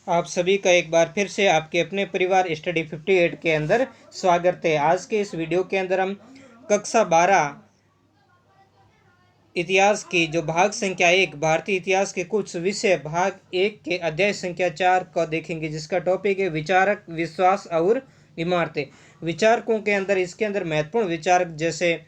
आप सभी का एक बार फिर से आपके अपने परिवार स्टडी 58 के अंदर स्वागत है। आज के इस वीडियो के अंदर हम कक्षा 12 इतिहास की जो भाग संख्या 1 भारतीय इतिहास के कुछ विषय भाग 1 के अध्याय संख्या 4 को देखेंगे, जिसका टॉपिक है विचारक, विश्वास और इमारतें। विचारकों के अंदर इसके अंदर महत्वपूर्ण विचारक जैसे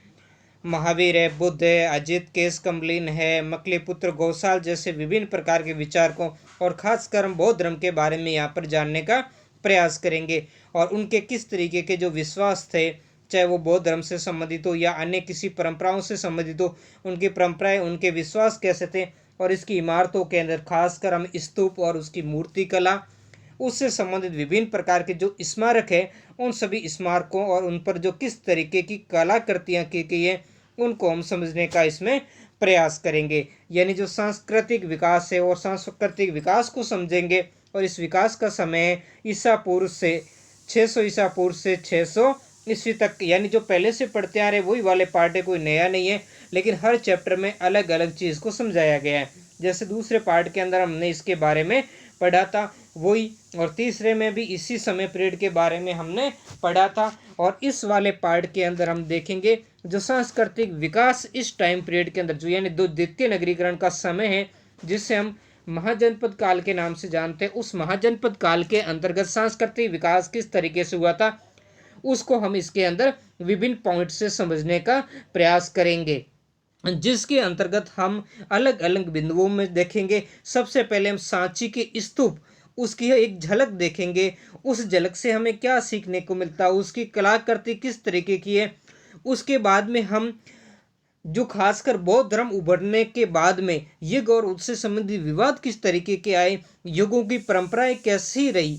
महावीर है, बुद्ध है, अजित केशकमलिन है, मकलीपुत्र गोसाल जैसे विभिन्न प्रकार के विचारकों और खासकर हम बौद्ध धर्म के बारे में यहाँ पर जानने का प्रयास करेंगे और उनके किस तरीके के जो विश्वास थे, चाहे वो बौद्ध धर्म से संबंधित हो या अन्य किसी परंपराओं से संबंधित हो, उनकी परंपराएं, उनके विश्वास कैसे थे। और इसकी इमारतों के अंदर खासकर हम स्तूप और उसकी मूर्ति कला, उससे संबंधित विभिन्न प्रकार के जो स्मारक है, उन सभी स्मारकों और उन पर जो किस तरीके की कलाकृतियाँ की गई है, उनको हम समझने का इसमें प्रयास करेंगे। यानी जो सांस्कृतिक विकास है और सांस्कृतिक विकास को समझेंगे। और इस विकास का समय ईसा पूर्व से 600 ईसा पूर्व से 600 ईस्वी तक, यानी जो पहले से पढ़ते आ रहे वही वाले पार्ट है, कोई नया नहीं है, लेकिन हर चैप्टर में अलग अलग चीज़ को समझाया गया है। जैसे दूसरे पार्ट के अंदर हमने इसके बारे में पढ़ा था वही, और तीसरे में भी इसी समय पीरियड के बारे में हमने पढ़ा था। और इस वाले पार्ट के अंदर हम देखेंगे जो सांस्कृतिक विकास इस टाइम पीरियड के अंदर, जो यानी द्वितीय नगरीकरण का समय है, जिससे हम महाजनपद काल के नाम से जानते हैं, उस महाजनपद काल के अंतर्गत सांस्कृतिक विकास किस तरीके से हुआ था, उसको हम इसके अंदर विभिन्न पॉइंट से समझने का प्रयास करेंगे, जिसके अंतर्गत हम अलग अलग बिंदुओं में देखेंगे। सबसे पहले हम सांची के स्तूप, उसकी एक झलक देखेंगे। उस झलक से हमें क्या सीखने को मिलता है, उसकी कलाकृति किस तरीके की है। उसके बाद में हम जो खासकर बौद्ध धर्म उभरने के बाद में युग और उससे संबंधित विवाद किस तरीके के आए, युगों की परंपराएं कैसी रही,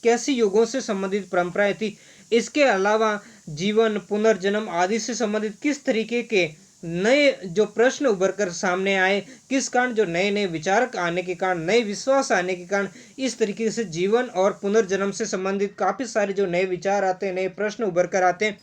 कैसी युगों से संबंधित परंपराएं थी। इसके अलावा जीवन, पुनर्जन्म आदि से संबंधित किस तरीके के नए जो प्रश्न उभर कर सामने आए, किस कारण जो नए नए विचारक आने के कारण, नए विश्वास आने के कारण इस तरीके से जीवन और पुनर्जन्म से संबंधित काफ़ी सारे जो नए विचार आते हैं, नए प्रश्न उभर कर आते हैं,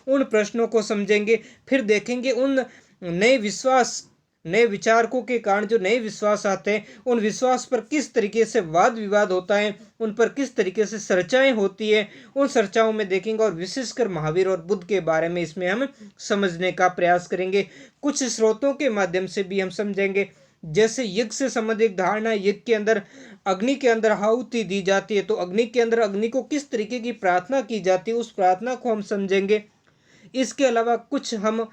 उन प्रश्नों को समझेंगे। फिर देखेंगे उन नए विश्वास, नए विचारकों के कारण जो नए विश्वास आते हैं, उन विश्वास पर किस तरीके से वाद विवाद होता है, उन पर किस तरीके से चर्चाएं होती है, उन चर्चाओं में देखेंगे। और विशेषकर महावीर और बुद्ध के बारे में इसमें हम समझने का प्रयास करेंगे। कुछ स्रोतों के माध्यम से भी हम समझेंगे, जैसे यज्ञ से संबंधित धारणा, यज्ञ के अंदर अग्नि के अंदर आहुति दी जाती है, तो अग्नि के अंदर अग्नि को किस तरीके की प्रार्थना की जाती है, उस प्रार्थना को हम समझेंगे। इसके अलावा कुछ हम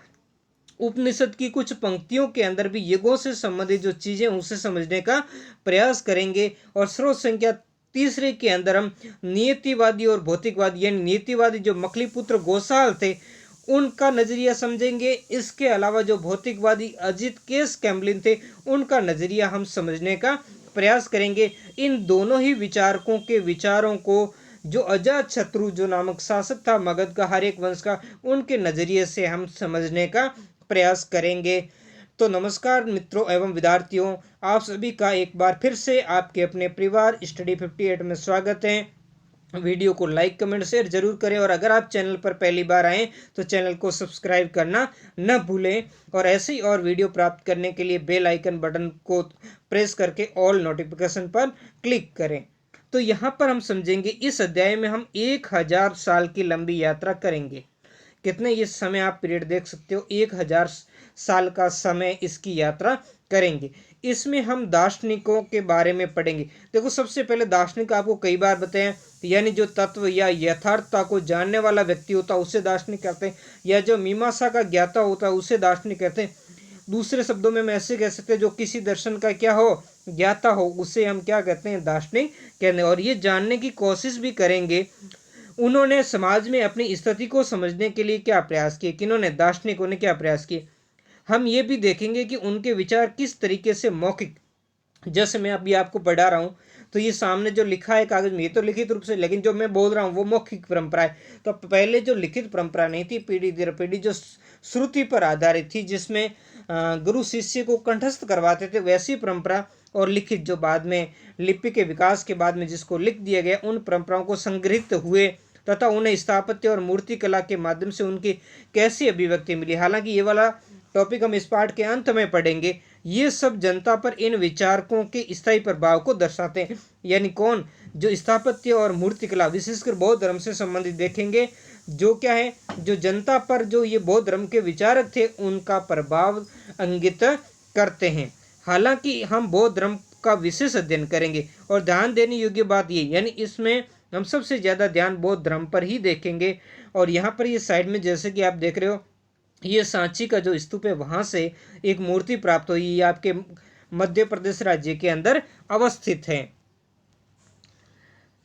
उपनिषद की कुछ पंक्तियों के अंदर भी युगों से संबंधित जो चीजें उसे समझने का प्रयास करेंगे। और स्रोत संख्या तीसरे के अंदर हम नियतिवादी और भौतिकवादी, यानी नियतिवादी जो मकलीपुत्र गोसाल थे, उनका नजरिया समझेंगे। इसके अलावा जो भौतिकवादी अजित केशकमलिन थे, उनका नजरिया हम समझने का प्रयास करेंगे। इन दोनों ही विचारकों के विचारों को जो अजात शत्रु जो नामक शासक था मगध का, हर एक वंश का, उनके नजरिए से हम समझने का प्रयास करेंगे। तो नमस्कार मित्रों एवं विद्यार्थियों, आप सभी का एक बार फिर से आपके अपने परिवार स्टडी 58 में स्वागत है। वीडियो को लाइक, कमेंट, शेयर जरूर करें, और अगर आप चैनल पर पहली बार आएँ तो चैनल को सब्सक्राइब करना न भूलें। और ऐसे ही और वीडियो प्राप्त करने के लिए बेल आइकन बटन को प्रेस करके ऑल नोटिफिकेशन पर क्लिक करें। तो यहाँ पर हम समझेंगे, इस अध्याय में हम 1000 साल की लंबी यात्रा करेंगे। कितने ये समय आप पीरियड देख सकते हो, 1000 साल का समय इसकी यात्रा करेंगे। इसमें हम दार्शनिकों के बारे में पढ़ेंगे। देखो, सबसे पहले दार्शनिक आपको कई बार बताएं, यानी जो तत्व या यथार्थता को जानने वाला व्यक्ति होता है उसे दार्शनिक कहते हैं, या जो मीमांसा का ज्ञाता होता है उसे दार्शनिक कहते हैं। दूसरे शब्दों में हम ऐसे कह सकते हैं, जो किसी दर्शन का क्या हो, ज्ञाता हो, उसे हम क्या कहते हैं, दार्शनिक कहते हैं। और ये जानने की कोशिश भी करेंगे उन्होंने समाज में अपनी स्थिति को समझने के लिए क्या प्रयास किए, किन्होंने, दार्शनिकों ने क्या प्रयास किए। हम ये भी देखेंगे कि उनके विचार किस तरीके से मौखिक, जैसे मैं अभी आपको पढ़ा रहा हूँ तो ये सामने जो लिखा है कागज में, ये तो लिखित रूप से, लेकिन जो मैं बोल रहा हूँ वो मौखिक परंपरा है। तो पहले जो लिखित परंपरा नहीं थी, पीढ़ी दर पीढ़ी जो श्रुति पर आधारित थी, जिसमें गुरु शिष्य को कंठस्थ करवाते थे, वैसी परंपरा, और लिखित जो बाद में लिपि के विकास के बाद में जिसको लिख दिया गया, उन परंपराओं को संग्रहित हुए तथा उन्हें स्थापत्य और मूर्ति कला के माध्यम से उनकी कैसी अभिव्यक्ति मिली। हालांकि ये वाला टॉपिक हम इस पाठ के अंत में पढ़ेंगे, ये सब जनता पर इन विचारकों के स्थायी प्रभाव को दर्शाते हैं। यानी कौन? जो स्थापत्य और मूर्तिकला विशेषकर बौद्ध धर्म से संबंधित देखेंगे, जो क्या है, जो जनता पर जो ये बौद्ध धर्म के विचारक थे उनका प्रभाव इंगित करते हैं। हालांकि हम बौद्ध धर्म का विशेष अध्ययन करेंगे और ध्यान देने योग्य बात ये, यानी इसमें हम सबसे ज्यादा ध्यान बौद्ध धर्म पर ही देखेंगे। और यहाँ पर ये साइड में जैसे कि आप देख रहे हो, ये सांची का जो स्तूप है वहां से एक मूर्ति प्राप्त हुई, ये आपके मध्य प्रदेश राज्य के अंदर अवस्थित है।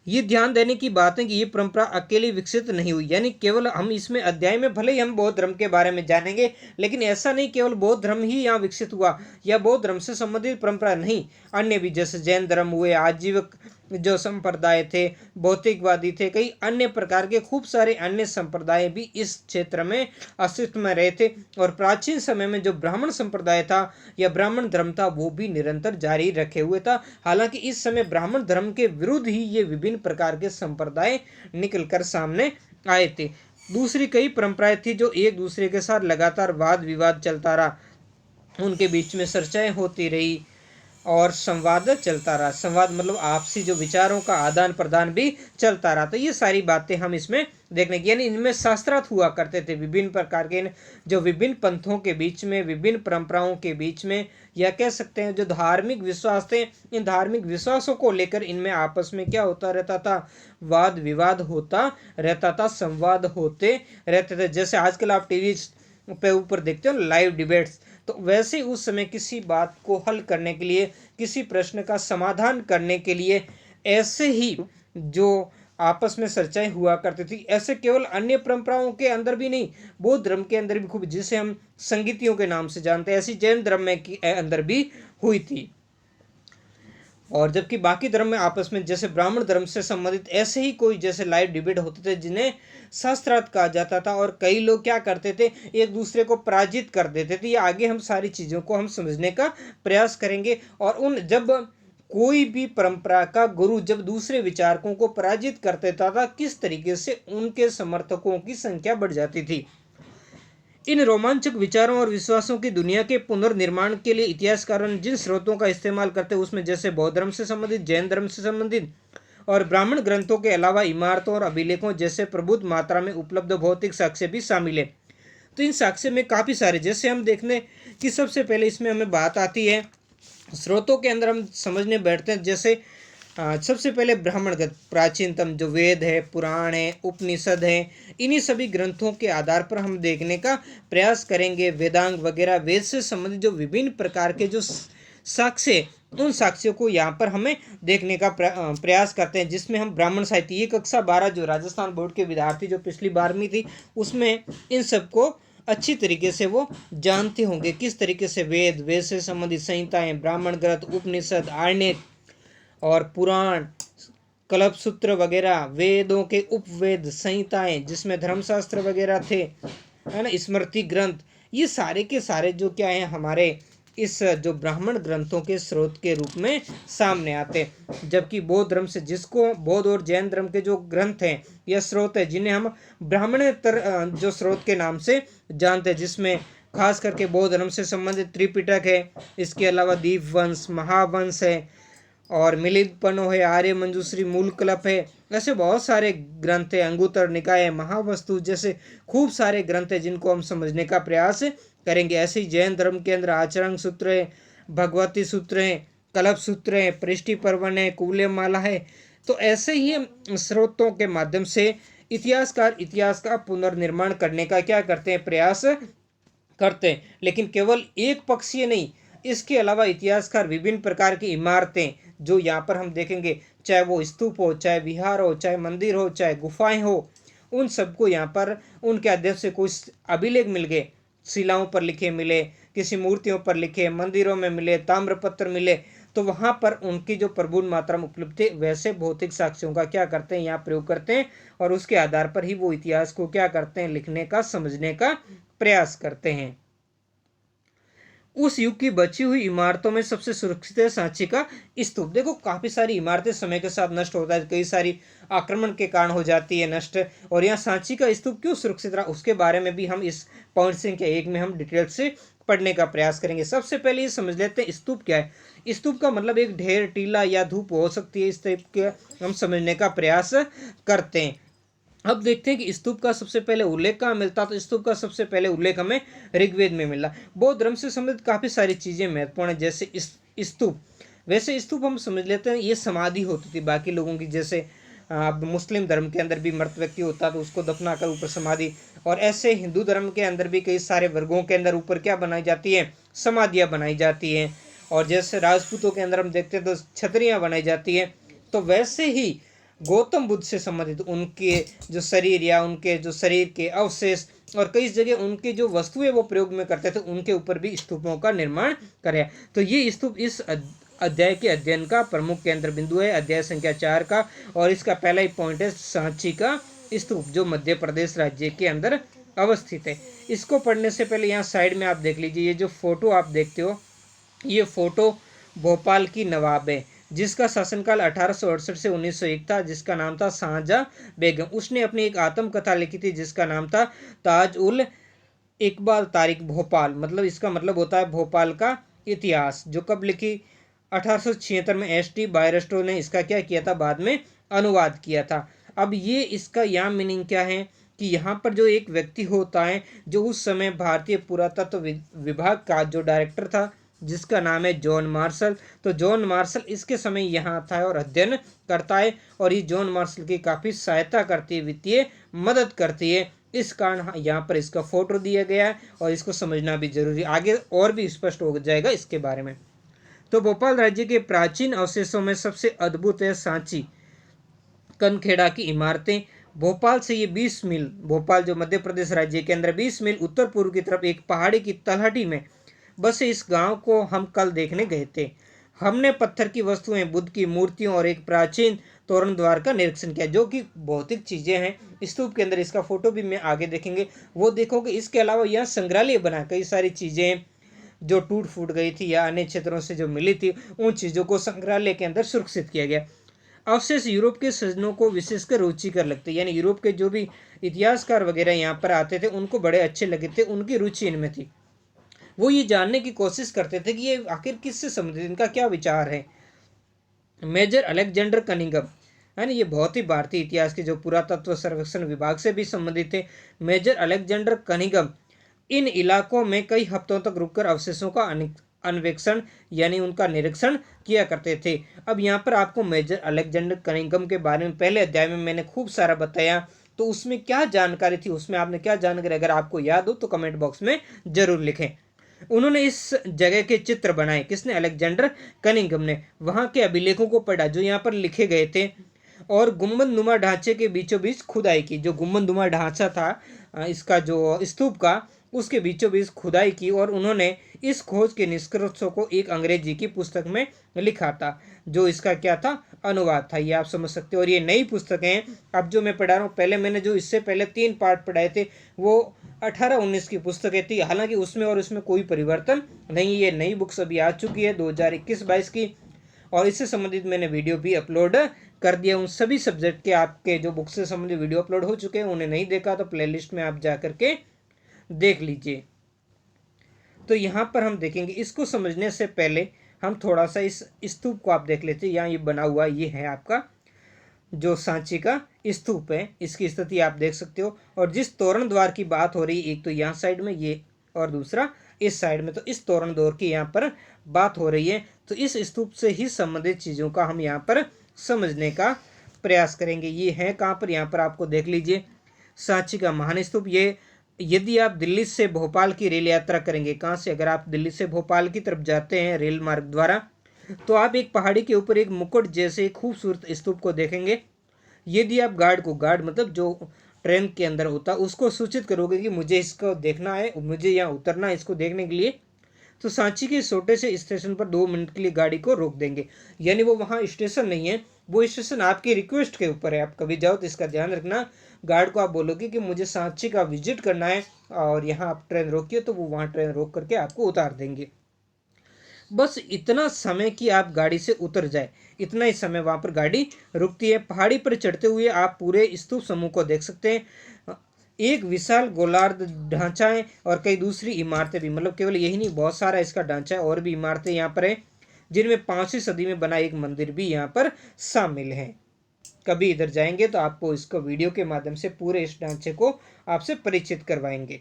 ये ध्यान देने की बात है कि ये परंपरा अकेली विकसित नहीं हुई, यानी केवल हम इसमें अध्याय में भले ही हम बौद्ध धर्म के बारे में जानेंगे, लेकिन ऐसा नहीं केवल बौद्ध धर्म ही यहाँ विकसित हुआ या बौद्ध धर्म से संबंधित परंपरा नहीं, अन्य भी जैसे जैन धर्म हुए, आजीवक जो संप्रदाय थे, भौतिकवादी थे, कई अन्य प्रकार के खूब सारे अन्य संप्रदाय भी इस क्षेत्र में अस्तित्व में रहे थे। और प्राचीन समय में जो ब्राह्मण संप्रदाय था या ब्राह्मण धर्म था वो भी निरंतर जारी रखे हुए था। हालांकि इस समय ब्राह्मण धर्म के विरुद्ध ही ये विभिन्न प्रकार के संप्रदाय निकलकर सामने आए थे। दूसरी कई परंपराएं थी जो एक दूसरे के साथ लगातार वाद विवाद चलता रहा, उनके बीच में चर्चाएं होती रही और संवाद चलता रहा। संवाद मतलब आपसी जो विचारों का आदान प्रदान भी चलता रहा। तो ये सारी बातें हम इसमें देखने की, यानी इनमें शास्त्रार्थ हुआ करते थे विभिन्न प्रकार के, जो विभिन्न पंथों के बीच में, विभिन्न परंपराओं के बीच में, या कह सकते हैं जो धार्मिक विश्वास थे, इन धार्मिक विश्वासों को लेकर इनमें आपस में क्या होता रहता था? वाद विवाद होता रहता था, संवाद होते रहते थे। जैसे आजकल आप टीवी पे ऊपर देखते हो लाइव डिबेट्स, तो वैसे उस समय किसी बात को हल करने के लिए, किसी प्रश्न का समाधान करने के लिए ऐसे ही जो आपस में चर्चाएं हुआ करती थी। ऐसे केवल अन्य परंपराओं के अंदर भी नहीं, बौद्ध धर्म के अंदर भी खूब, जिसे हम संगीतियों के नाम से जानते हैं, ऐसी जैन धर्म में की अंदर भी हुई थी। और जबकि बाकी धर्म में आपस में जैसे ब्राह्मण धर्म से संबंधित ऐसे ही कोई जैसे लाइव डिबेट होते थे जिन्हें शास्त्रार्थ कहा जाता था, और कई लोग क्या करते थे, एक दूसरे को पराजित कर देते थे। ये आगे हम सारी चीज़ों को हम समझने का प्रयास करेंगे। और उन जब कोई भी परंपरा का गुरु जब दूसरे विचारकों को पराजित कर देता था, किस तरीके से उनके समर्थकों की संख्या बढ़ जाती थी। इन रोमांचक विचारों और विश्वासों की दुनिया के पुनर्निर्माण के लिए इतिहासकारों जिन स्रोतों का इस्तेमाल करते हैं उसमें जैसे बौद्ध धर्म से संबंधित, जैन धर्म से संबंधित और ब्राह्मण ग्रंथों के अलावा इमारतों और अभिलेखों जैसे प्रबुद्ध मात्रा में उपलब्ध भौतिक साक्ष्य भी शामिल है। तो इन साक्ष्य में काफ़ी सारे, जैसे हम देखने कि सबसे पहले इसमें हमें बात आती है स्रोतों के अंदर हम समझने बैठते हैं। जैसे सबसे पहले ब्राह्मण ग्रंथ, प्राचीनतम जो वेद है, पुराण है, उपनिषद है, इन्हीं सभी ग्रंथों के आधार पर हम देखने का प्रयास करेंगे। वेदांग वगैरह, वेद से संबंधित जो विभिन्न प्रकार के जो साक्ष्य, उन साक्ष्यों को यहाँ पर हमें देखने का प्रयास करते हैं, जिसमें हम ब्राह्मण साहित्य, ये कक्षा 12 जो राजस्थान बोर्ड के विद्यार्थी जो पिछली 12वीं थी उसमें इन सबको अच्छी तरीके से वो जानते होंगे, किस तरीके से वेद से संबंधित संहिताएं, ब्राह्मण ग्रंथ, उपनिषद, आरण्यक और पुराण, कल्प सूत्र वगैरह, वेदों के उपवेद, संहिताएं जिसमें धर्मशास्त्र वगैरह थे, है ना, स्मृति ग्रंथ, ये सारे के सारे जो क्या है हमारे इस जो ब्राह्मण ग्रंथों के स्रोत के रूप में सामने आते। जबकि बौद्ध धर्म से, जिसको बौद्ध और जैन धर्म के जो ग्रंथ हैं या स्रोत है, जिन्हें हम ब्राह्मणेतर जो स्रोत के नाम से जानते हैं, जिसमें खास करके बौद्ध धर्म से संबंधित त्रिपिटक है, इसके अलावा दीपवंश, महावंश है, और मिलितपनो है, आर्य मंजूश्री, मूल कल्प है, ऐसे बहुत सारे ग्रंथ है, अंगुत्तर निकाय, महावस्तु जैसे खूब सारे ग्रंथ है जिनको हम समझने का प्रयास करेंगे। ऐसे ही जैन धर्म के अंदर आचरण सूत्र है, भगवती सूत्र है, कल्प सूत्र है, पृष्टि पर्वन है, कुल्य माला है। तो ऐसे ही हम स्रोतों के माध्यम से इतिहासकार इतिहास का पुनर्निर्माण करने का क्या करते हैं, प्रयास करते हैं। लेकिन केवल एक पक्षीय नहीं, इसके अलावा इतिहासकार विभिन्न प्रकार की इमारतें जो यहाँ पर हम देखेंगे, चाहे वो स्तूप हो, चाहे विहार हो, चाहे मंदिर हो, चाहे गुफाएं हो, उन सबको यहाँ पर उनके अध्ययन से कुछ अभिलेख मिल गए, शिलाओं पर लिखे मिले, किसी मूर्तियों पर लिखे, मंदिरों में मिले, ताम्रपत्र मिले, तो वहाँ पर उनकी जो प्रभुन मात्रा में उपलब्ध थे, वैसे भौतिक साक्ष्यों का क्या करते हैं, यहाँ प्रयोग करते हैं, और उसके आधार पर ही वो इतिहास को क्या करते हैं, लिखने का, समझने का प्रयास करते हैं। उस युग की बची हुई इमारतों में सबसे सुरक्षित है सांची का स्तूप। देखो काफी सारी इमारतें समय के साथ नष्ट होता है, कई सारी आक्रमण के कारण हो जाती है नष्ट, और यहाँ सांची का स्तूप क्यों सुरक्षित रहा उसके बारे में भी हम इस पॉइंट संख्या 1 में हम डिटेल से पढ़ने का प्रयास करेंगे। सबसे पहले ये समझ लेते हैं स्तूप क्या है। स्तूप का मतलब एक ढेर, टीला या धूप हो सकती है, इस टाइप के हम समझने का प्रयास करते हैं। अब देखते हैं कि स्तूप का सबसे पहले उल्लेख कहाँ मिलता, तो स्तूप का सबसे पहले उल्लेख हमें ऋग्वेद में मिला। बौद्ध धर्म से संबंधित काफी सारी चीजें महत्वपूर्ण है, जैसे स्तूप। वैसे स्तूप हम समझ लेते हैं ये समाधि होती थी बाकी लोगों की, जैसे अब मुस्लिम धर्म के अंदर भी मृत व्यक्ति होता तो उसको दफना कर ऊपर समाधि, और ऐसे हिंदू धर्म के अंदर भी कई सारे वर्गों के अंदर ऊपर क्या बनाई जाती है, समाधियाँ बनाई जाती हैं। और जैसे राजपूतों के अंदर हम देखते हैं तो छतरियाँ बनाई जाती है। तो वैसे ही गौतम बुद्ध से संबंधित उनके जो शरीर या उनके जो शरीर के अवशेष और कई जगह उनके जो वस्तुएं वो प्रयोग में करते थे, उनके ऊपर भी स्तूपों का निर्माण करे। तो ये स्तूप इस अध्याय के अध्ययन का प्रमुख केंद्र बिंदु है, अध्याय संख्या 4 का। और इसका पहला ही पॉइंट है सांची का स्तूप, जो मध्य प्रदेश राज्य के अंदर अवस्थित है। इसको पढ़ने से पहले यहाँ साइड में आप देख लीजिए, ये जो फोटो आप देखते हो, ये फोटो भोपाल की नवाब है जिसका शासनकाल 1868 से 1901 था, जिसका नाम था शाहजहां बेगम। उसने अपनी एक आत्मकथा लिखी थी जिसका नाम था ताज उल इकबाल तारीख भोपाल, मतलब इसका मतलब होता है भोपाल का इतिहास, जो कब लिखी 1876 में। एस.टी. बायरस्टो ने इसका क्या किया था, बाद में अनुवाद किया था। अब ये इसका यहाँ मीनिंग क्या है कि यहाँ पर जो एक व्यक्ति होता है जो उस समय भारतीय पुरातत्व विभाग का जो डायरेक्टर था, जिसका नाम है जॉन मार्शल। तो जॉन मार्शल इसके समय यहाँ आता है और अध्ययन करता है, और ये जॉन मार्शल की काफ़ी सहायता करती है, वित्तीय मदद करती है। इस कारण यहाँ पर इसका फोटो दिया गया है और इसको समझना भी जरूरी, आगे और भी स्पष्ट हो जाएगा इसके बारे में। तो भोपाल राज्य के प्राचीन अवशेषों में सबसे अद्भुत है सांची कनखेड़ा की इमारतें। भोपाल से ये 20 मील, भोपाल जो मध्य प्रदेश राज्य के अंदर 20 मील उत्तर पूर्व की तरफ एक पहाड़ी की तलहटी में बस इस गांव को हम कल देखने गए थे। हमने पत्थर की वस्तुएं, बुद्ध की मूर्तियों और एक प्राचीन तोरण द्वार का निरीक्षण किया, जो कि भौतिक चीजें हैं स्तूप के अंदर। इसका फोटो भी मैं आगे देखेंगे, वो देखोगे। इसके अलावा यहाँ संग्रहालय बना, कई सारी चीजें जो टूट फूट गई थी या अन्य क्षेत्रों से जो मिली थी, उन चीजों को संग्रहालय के अंदर सुरक्षित किया गया। अवशेष यूरोप के सृजनों को विशेषकर रुचिकर लगते, यानी यूरोप के जो भी इतिहासकार वगैरह यहाँ पर आते थे उनको बड़े अच्छे लगे थे, उनकी रुचि इनमें थी। वो ये जानने की कोशिश करते थे कि ये आखिर किससे संबंधित, इनका क्या विचार है। मेजर अलेक्जेंडर कनिंघम, है ना, ये बहुत ही भारतीय इतिहास के जो पुरातत्व सर्वेक्षण विभाग से भी संबंधित थे। मेजर अलेक्जेंडर कनिंघम इन इलाकों में कई हफ्तों तक रुककर अवशेषों का अन्वेषण यानी उनका निरीक्षण किया करते थे। अब यहाँ पर आपको मेजर अलेक्जेंडर कनिंघम के बारे में पहले अध्याय में मैंने खूब सारा बताया, तो उसमें क्या जानकारी थी, उसमें आपने क्या जानकारी, अगर आपको याद हो तो कमेंट बॉक्स में जरूर लिखें। उन्होंने इस जगह के चित्र बनाए, किसने, अलेक्जेंडर कनिंघम ने। वहां के अभिलेखों को पढ़ा जो यहाँ पर लिखे गए थे, और गुम्बद नुमा ढांचे के बीचों बीच खुदाई की। जो गुम्बद नुमा ढांचा था इसका जो स्तूप का, उसके बीचों बीच खुदाई की, और उन्होंने इस खोज के निष्कर्षों को एक अंग्रेजी की पुस्तक में लिखा था, जो इसका क्या था, अनुवाद था। ये आप समझ सकते हो। और ये नई पुस्तकें हैं अब जो मैं पढ़ा रहा हूँ। पहले मैंने जो इससे पहले 3 पार्ट पढ़ाए थे वो 18-19 की पुस्तकें थी, हालांकि उसमें और इसमें कोई परिवर्तन नहीं। ये नई बुक्स अभी आ चुकी है 2021-22 की, और इससे संबंधित मैंने वीडियो भी अपलोड कर दिया। उन सभी सब्जेक्ट के आपके जो बुक से संबंधित वीडियो अपलोड हो चुके हैं, उन्हें नहीं देखा तो प्लेलिस्ट में आप जा करके देख लीजिए। तो यहाँ पर हम देखेंगे, इसको समझने से पहले हम थोड़ा सा इस स्तूप को आप देख लेते हैं। यहाँ ये बना हुआ ये है आपका जो सांची का स्तूप है, इसकी स्थिति आप देख सकते हो। और जिस तोरण द्वार की बात हो रही है, एक तो यहाँ साइड में ये और दूसरा इस साइड में, तो इस तोरण द्वार की यहाँ पर बात हो रही है। तो इस स्तूप से ही संबंधित चीज़ों का हम यहाँ पर समझने का प्रयास करेंगे। ये है कहाँ पर, यहाँ पर आपको देख लीजिए सांची का महान स्तूप। ये यदि आप दिल्ली से भोपाल की रेल यात्रा करेंगे, कहाँ से, अगर आप दिल्ली से भोपाल की तरफ जाते हैं रेल मार्ग द्वारा, तो आप एक पहाड़ी के ऊपर एक मुकुट जैसे खूबसूरत स्तूप को देखेंगे। यदि आप गार्ड मतलब जो ट्रेन के अंदर होता है उसको सूचित करोगे कि मुझे इसको देखना है, मुझे यहाँ उतरना है इसको देखने के लिए, तो सांची के छोटे से स्टेशन पर 2 मिनट के लिए गाड़ी को रोक देंगे। यानी वो वहाँ स्टेशन नहीं है, वो स्टेशन आपकी रिक्वेस्ट के ऊपर है। आप कभी जाओ तो इसका ध्यान रखना, गार्ड को आप बोलोगे कि मुझे सांची का विजिट करना है और यहाँ आप ट्रेन रोकिए, तो वो वहाँ ट्रेन रोक करके आपको उतार देंगे। बस इतना समय कि आप गाड़ी से उतर जाए, इतना ही समय वहाँ पर गाड़ी रुकती है। पहाड़ी पर चढ़ते हुए आप पूरे स्तूप समूह को देख सकते हैं। एक विशाल गोलार्ध ढांचा है और कई दूसरी इमारतें भी, मतलब केवल यही नहीं, बहुत सारा इसका ढांचा है और भी इमारतें यहाँ पर है, जिनमें 5वीं सदी में बना एक मंदिर भी यहाँ पर शामिल है। कभी इधर जाएंगे तो आपको इसको वीडियो के माध्यम से पूरे इस ढांचे को आपसे परिचित करवाएंगे।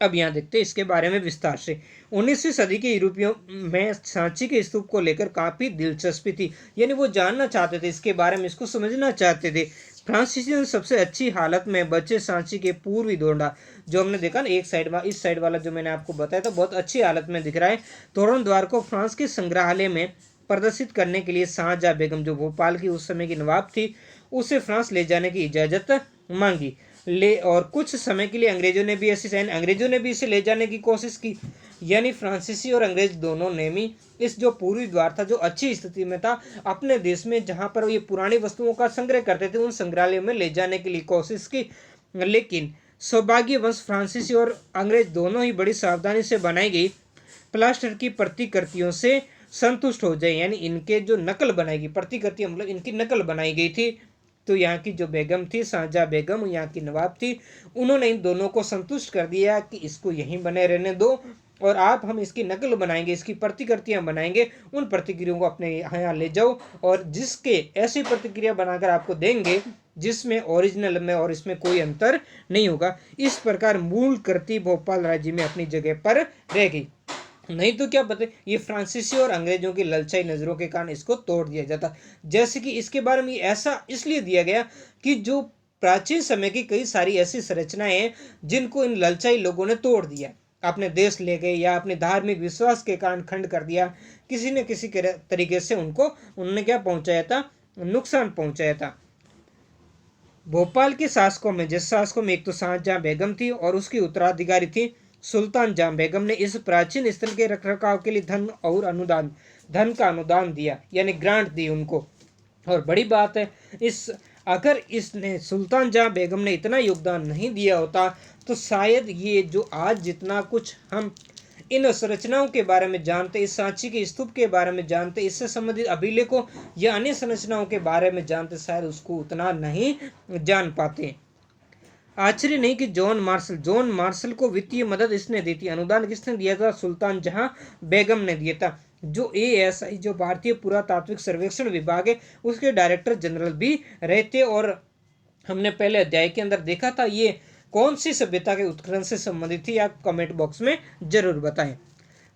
अब यहाँ देखते हैं इसके बारे में विस्तार से। 19वीं सदी के यूरोपियों में सांची के स्तूप को लेकर काफी दिलचस्पी थी, यानी वो जानना चाहते थे इसके बारे में, इसको समझना चाहते थे। फ्रांसीसियों ने सबसे अच्छी हालत में बचे सांची के पूर्वी तोरण, जो हमने देखा ना एक साइड, इस साइड वाला जो मैंने आपको बताया था, बहुत अच्छी हालत में दिख रहा है। तोरण द्वार को फ्रांस के संग्रहालय में प्रदर्शित करने के लिए शाहजहां बेगम, जो भोपाल की उस समय की नवाब थी, उसे फ्रांस ले जाने की इजाजत मांगी। और कुछ समय के लिए अंग्रेजों ने भी इसे ले जाने की कोशिश की, यानी फ्रांसीसी और अंग्रेज दोनों ने भी इस जो पूर्वी द्वार था, जो अच्छी स्थिति में था, अपने देश में जहां पर ये पुरानी वस्तुओं का संग्रह करते थे, उन संग्रहालयों में ले जाने के लिए कोशिश की। लेकिन सौभाग्यवश फ्रांसीसी और अंग्रेज दोनों ही बड़ी सावधानी से बनाई गई प्लास्टर की प्रतिकृतियों से संतुष्ट हो जाए, यानी इनके जो नकल बनाई गई प्रतिकृतियां, मतलब इनकी नकल बनाई गई थी। तो यहाँ की जो बेगम थी, शाहजहां बेगम, यहाँ की नवाब थी, उन्होंने इन दोनों को संतुष्ट कर दिया कि इसको यहीं बने रहने दो और हम इसकी नकल बनाएंगे, इसकी प्रतिकृतियां बनाएंगे, उन प्रतिक्रियाओं को अपने यहाँ ले जाओ और जिसके ऐसी प्रतिक्रिया बनाकर आपको देंगे जिसमें ओरिजिनल में और इसमें कोई अंतर नहीं होगा। इस प्रकार मूल कृति भोपाल राज्य में अपनी जगह पर रह गई। नहीं तो क्या पता, ये फ्रांसीसी और अंग्रेजों की ललचाई नजरों के कारण इसको तोड़ दिया जाता। जैसे कि इसके बारे में ऐसा इसलिए दिया गया कि जो प्राचीन समय की कई सारी ऐसी संरचनाएं हैं जिनको इन ललचाई लोगों ने तोड़ दिया, अपने देश ले गए या अपने धार्मिक विश्वास के कारण खंड कर दिया, किसी न किसी तरीके से उन्होंने क्या पहुंचाया था, नुकसान पहुंचाया था। भोपाल के शासकों में एक तो शाहजहां बेगम थी और उसकी उत्तराधिकारी थी सुल्तान जहां बेगम ने इस प्राचीन स्थल के रखरखाव के लिए धन का अनुदान दिया, यानी ग्रांट दी उनको। और बड़ी बात है, अगर इसने सुल्तान जहां बेगम ने इतना योगदान नहीं दिया होता तो शायद ये जो आज जितना कुछ हम इन संरचनाओं के बारे में जानते, इस सांची के स्तूप के बारे में जानते, इससे संबंधित अभिलेखों या अन्य संरचनाओं के बारे में जानते, शायद उसको उतना नहीं जान पाते। आश्चर्य नहीं कि जॉन मार्शल को वित्तीय मदद इसने दी थी। अनुदान किसने दिया था? सुल्तान जहां बेगम ने दिया था, जो ASI जो भारतीय पुरातात्विक सर्वेक्षण विभाग है उसके डायरेक्टर जनरल भी रहते। और हमने पहले अध्याय के अंदर देखा था ये कौन सी सभ्यता के उत्खनन से संबंधित थी, आप कमेंट बॉक्स में जरूर बताएं।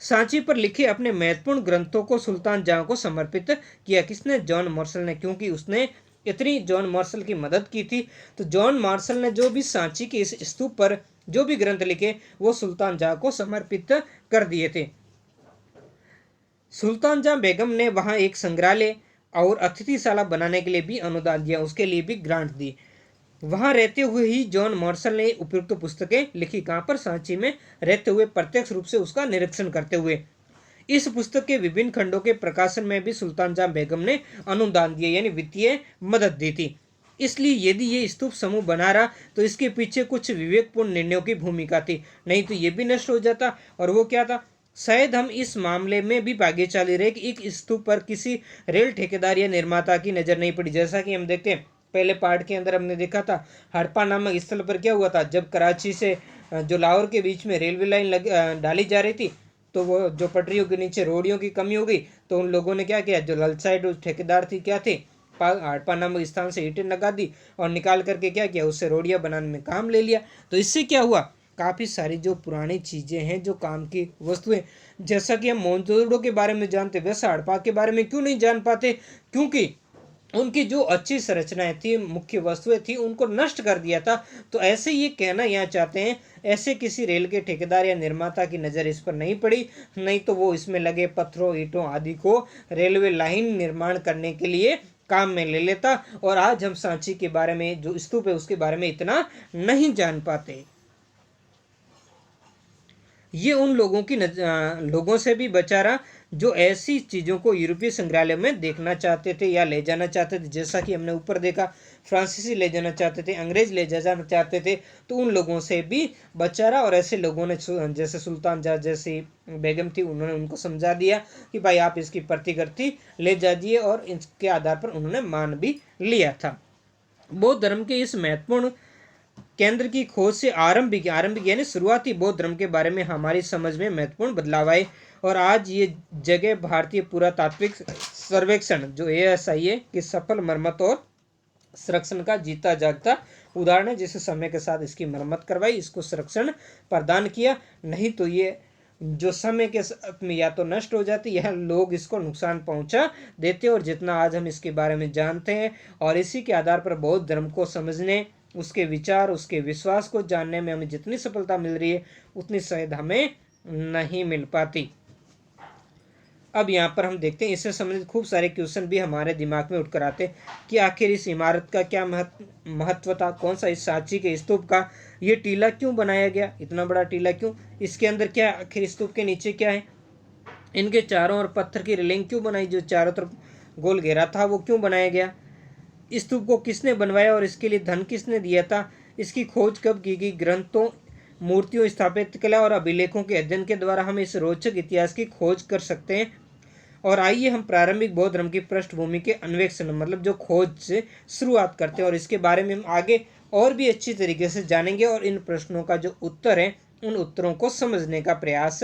सांची पर लिखे अपने महत्वपूर्ण ग्रंथों को सुल्तान जहां को समर्पित किया। किसने? जॉन मार्शल ने, क्योंकि उसने इतनी जॉन मार्शल की मदद की थी। तो जॉन मार्शल ने जो भी सांची के इस स्तूप पर जो भी ग्रंथ लिखे वो सुल्तान जहां को समर्पित कर दिए थे। सुल्तान जहां बेगम ने वहां एक संग्रहालय और अतिथिशाला बनाने के लिए भी अनुदान दिया, उसके लिए भी ग्रांट दी। वहां रहते हुए ही जॉन मार्शल ने उपयुक्त पुस्तकें लिखी। कहां पर? सांची में रहते हुए, प्रत्यक्ष रूप से उसका निरीक्षण करते हुए। इस पुस्तक के विभिन्न खंडों के प्रकाशन में भी सुल्तान जहां बेगम ने अनुदान दिया, यानी वित्तीय मदद दी थी। इसलिए यदि ये स्तूप समूह बना रहा तो इसके पीछे कुछ विवेकपूर्ण निर्णयों की भूमिका थी, नहीं तो ये भी नष्ट हो जाता। और वो क्या था? शायद हम इस मामले में भी भाग्यशाली रहे कि एक स्तूप पर किसी रेल ठेकेदार या निर्माता की नजर नहीं पड़ी। जैसा कि हम देखते हैं पहले पार्ट के अंदर हमने देखा था, हड़प्पा नामक स्थल पर क्या हुआ था, जब कराची से जो लाहौर के बीच में रेलवे लाइन डाली जा रही थी, तो वो जो पटरियों के नीचे रोडियों की कमी हो गई, तो उन लोगों ने क्या किया, जो ललसाइड ठेकेदार थी क्या थे, हड़प्पा नामक स्थान से ईंटें लगा दी और निकाल करके क्या किया, उससे रोडियां बनाने में काम ले लिया। तो इससे क्या हुआ, काफ़ी सारी जो पुरानी चीज़ें हैं, जो काम की वस्तुएं, जैसा कि हम मोहनजोदड़ो के बारे में जानते, वैसा हड़प्पा के बारे में क्यों नहीं जान पाते? क्योंकि उनकी जो अच्छी संरचनाएं थी, मुख्य वस्तुएं थी, उनको नष्ट कर दिया था। तो ऐसे ये कहना यहाँ चाहते हैं, ऐसे किसी रेल के ठेकेदार या निर्माता की नज़र इस पर नहीं पड़ी, नहीं तो वो इसमें लगे पत्थरों, ईंटों आदि को रेलवे लाइन निर्माण करने के लिए काम में ले लेता। और आज हम सांची के बारे में, जो स्तूप है उसके बारे में इतना नहीं जान पाते। ये उन लोगों की लोगों से भी बचा रहा जो ऐसी चीज़ों को यूरोपीय संग्रहालय में देखना चाहते थे या ले जाना चाहते थे। जैसा कि हमने ऊपर देखा, फ्रांसीसी ले जाना चाहते थे, अंग्रेज ले जाना चाहते थे, तो उन लोगों से भी बचा रहा। और ऐसे लोगों ने जैसे सुल्तान जहां जैसी बेगम थी, उन्होंने उनको समझा दिया कि भाई आप इसकी प्रतिकृति ले जाइए, और इसके आधार पर उन्होंने मान भी लिया था। बौद्ध धर्म के इस महत्वपूर्ण केंद्र की खोज से आरंभिक यानी शुरुआती बौद्ध धर्म के बारे में हमारी समझ में महत्वपूर्ण बदलाव आए, और आज ये जगह भारतीय पुरातात्विक सर्वेक्षण जो ASIA की सफल मरम्मत और संरक्षण का जीता जागता उदाहरण है, जिसे समय के साथ इसकी मरम्मत करवाई, इसको संरक्षण प्रदान किया। नहीं तो ये जो समय के साथ में या तो नष्ट हो जाती, यह लोग इसको नुकसान पहुंचा देते। और जितना आज हम इसके बारे में जानते हैं और इसी के आधार पर बौद्ध धर्म को समझने, उसके विचार, उसके विश्वास को जानने में हमें जितनी सफलता मिल रही है, उतनी शायद हमें नहीं मिल पाती। अब यहाँ पर हम देखते हैं, इससे संबंधित खूब सारे क्वेश्चन भी हमारे दिमाग में उठकर आते कि आखिर इस इमारत का क्या महत्व था, कौन सा इस सांची के स्तूप का ये टीला क्यों बनाया गया, इतना बड़ा टीला क्यों, इसके अंदर क्या, आखिर स्तूप के नीचे क्या है, इनके चारों ओर पत्थर की रेलिंग क्यों बनाई, जो चारों तरफ गोल घेरा था वो क्यों बनाया गया, स्तूप को किसने बनवाया और इसके लिए धन किसने दिया था, इसकी खोज कब की गई। ग्रंथों, मूर्तियों, स्थापत्य कला और अभिलेखों के अध्ययन के द्वारा हम इस रोचक इतिहास की खोज कर सकते हैं। और आइए हम प्रारंभिक बौद्ध धर्म की पृष्ठभूमि के अन्वेषण, मतलब जो खोज से शुरुआत करते हैं, और इसके बारे में हम आगे और भी अच्छी तरीके से जानेंगे, और इन प्रश्नों का जो उत्तर है उन उत्तरों को समझने का प्रयास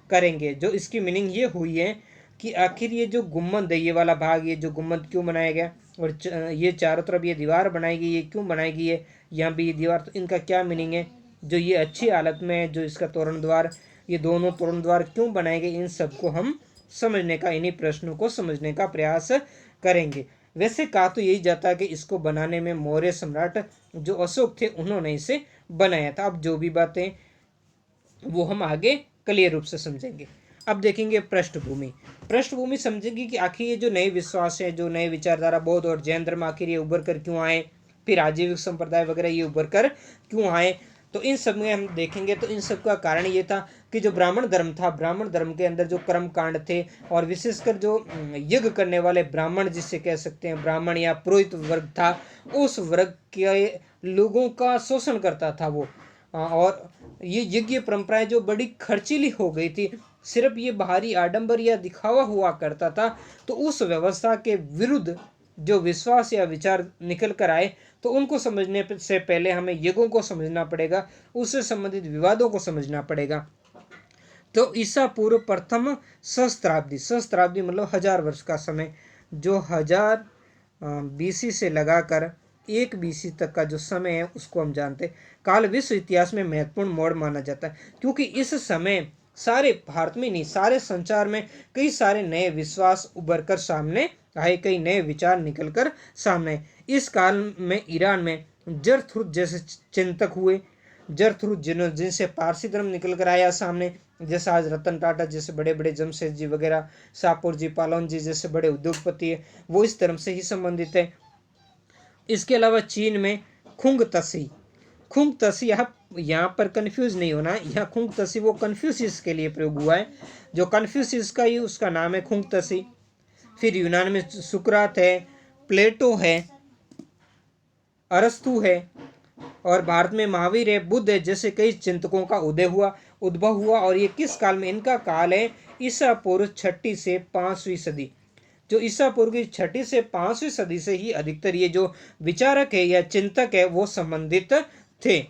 करेंगे। जो इसकी मीनिंग ये हुई है कि आखिर ये जो गुम्बद है, ये वाला भाग, ये जो गुम्बद क्यों बनाया गया, और ये चारों तरफ ये दीवार बनाई गई, ये क्यों बनाई गई है, यहाँ भी ये दीवार, तो इनका क्या मीनिंग है। जो ये अच्छी हालत में है, जो इसका तोरण द्वार, ये दोनों तोरण द्वार क्यों बनाए गए, इन सबको हम समझने का, इन्हीं प्रश्नों को समझने का प्रयास करेंगे। वैसे कहा तो यही जाता है कि इसको बनाने में मौर्य सम्राट जो अशोक थे, उन्होंने इसे बनाया था। अब जो भी बातें वो हम आगे क्लियर रूप से समझेंगे। अब देखेंगे पृष्ठभूमि समझेंगे कि आखिर ये जो नए विश्वास है, जो नए विचारधारा बौद्ध और जैन धर्म, आखिर ये उभर कर क्यों आए, फिर आजीविक संप्रदाय वगैरह ये उभर कर क्यों आए, तो इन सब में हम देखेंगे। तो इन सब का कारण ये था कि जो ब्राह्मण धर्म था, ब्राह्मण धर्म के अंदर जो कर्म कांड थे, और विशेषकर जो यज्ञ करने वाले ब्राह्मण, जिसे कह सकते हैं ब्राह्मण या पुरोहित वर्ग था, उस वर्ग के लोगों का शोषण करता था वो। और ये यज्ञ परंपराएं जो बड़ी खर्चीली हो गई थी, सिर्फ ये बाहरी आडंबर या दिखावा हुआ करता था, तो उस व्यवस्था के विरुद्ध जो विश्वास या विचार निकल कर आए, तो उनको समझने से पहले हमें यज्ञों को समझना पड़ेगा, उससे संबंधित विवादों को समझना पड़ेगा। तो ईसा पूर्व प्रथम सहस्त्राब्दी मतलब 1000 वर्ष का समय, जो 1000 BC से लगाकर 1 BC तक का जो समय है, उसको हम जानते हैं काल विश्व इतिहास में महत्वपूर्ण मोड़ माना जाता है, क्योंकि इस समय सारे भारत में नहीं, सारे संसार में कई सारे नए विश्वास उभर कर सामने आए, कई नए विचार निकल कर सामने। इस काल में ईरान में जरथुस्त्र जैसे चिंतक हुए, जरथुस्त्र जिनसे पारसी धर्म निकल कर आया सामने, जैसे आज रतन टाटा जैसे बड़े बड़े, जमशेद जी वगैरह, शाहपुर जी, पालोन जी जैसे बड़े उद्योगपति है, वो इस धर्म से ही संबंधित है। इसके अलावा चीन में खुंग तसी, यहाँ पर कंफ्यूज नहीं होना, यहाँ खुंग तसी वो कन्फ्यूशियस के लिए प्रयोग हुआ है, जो कन्फ्यूशियस का ही उसका नाम है खुंग तसी। फिर यूनान में सुकरात है, प्लेटो है, अरस्तु है, और भारत में महावीर है, बुद्ध है, जैसे कई चिंतकों का उद्भव हुआ। और ये किस काल में, इनका काल है ईसा पूर्व 6वीं से 5वीं सदी। जो ईसा पूर्व की 6वीं से 5वीं सदी से ही अधिकतर ये जो विचारक है या चिंतक है वो संबंधित थे।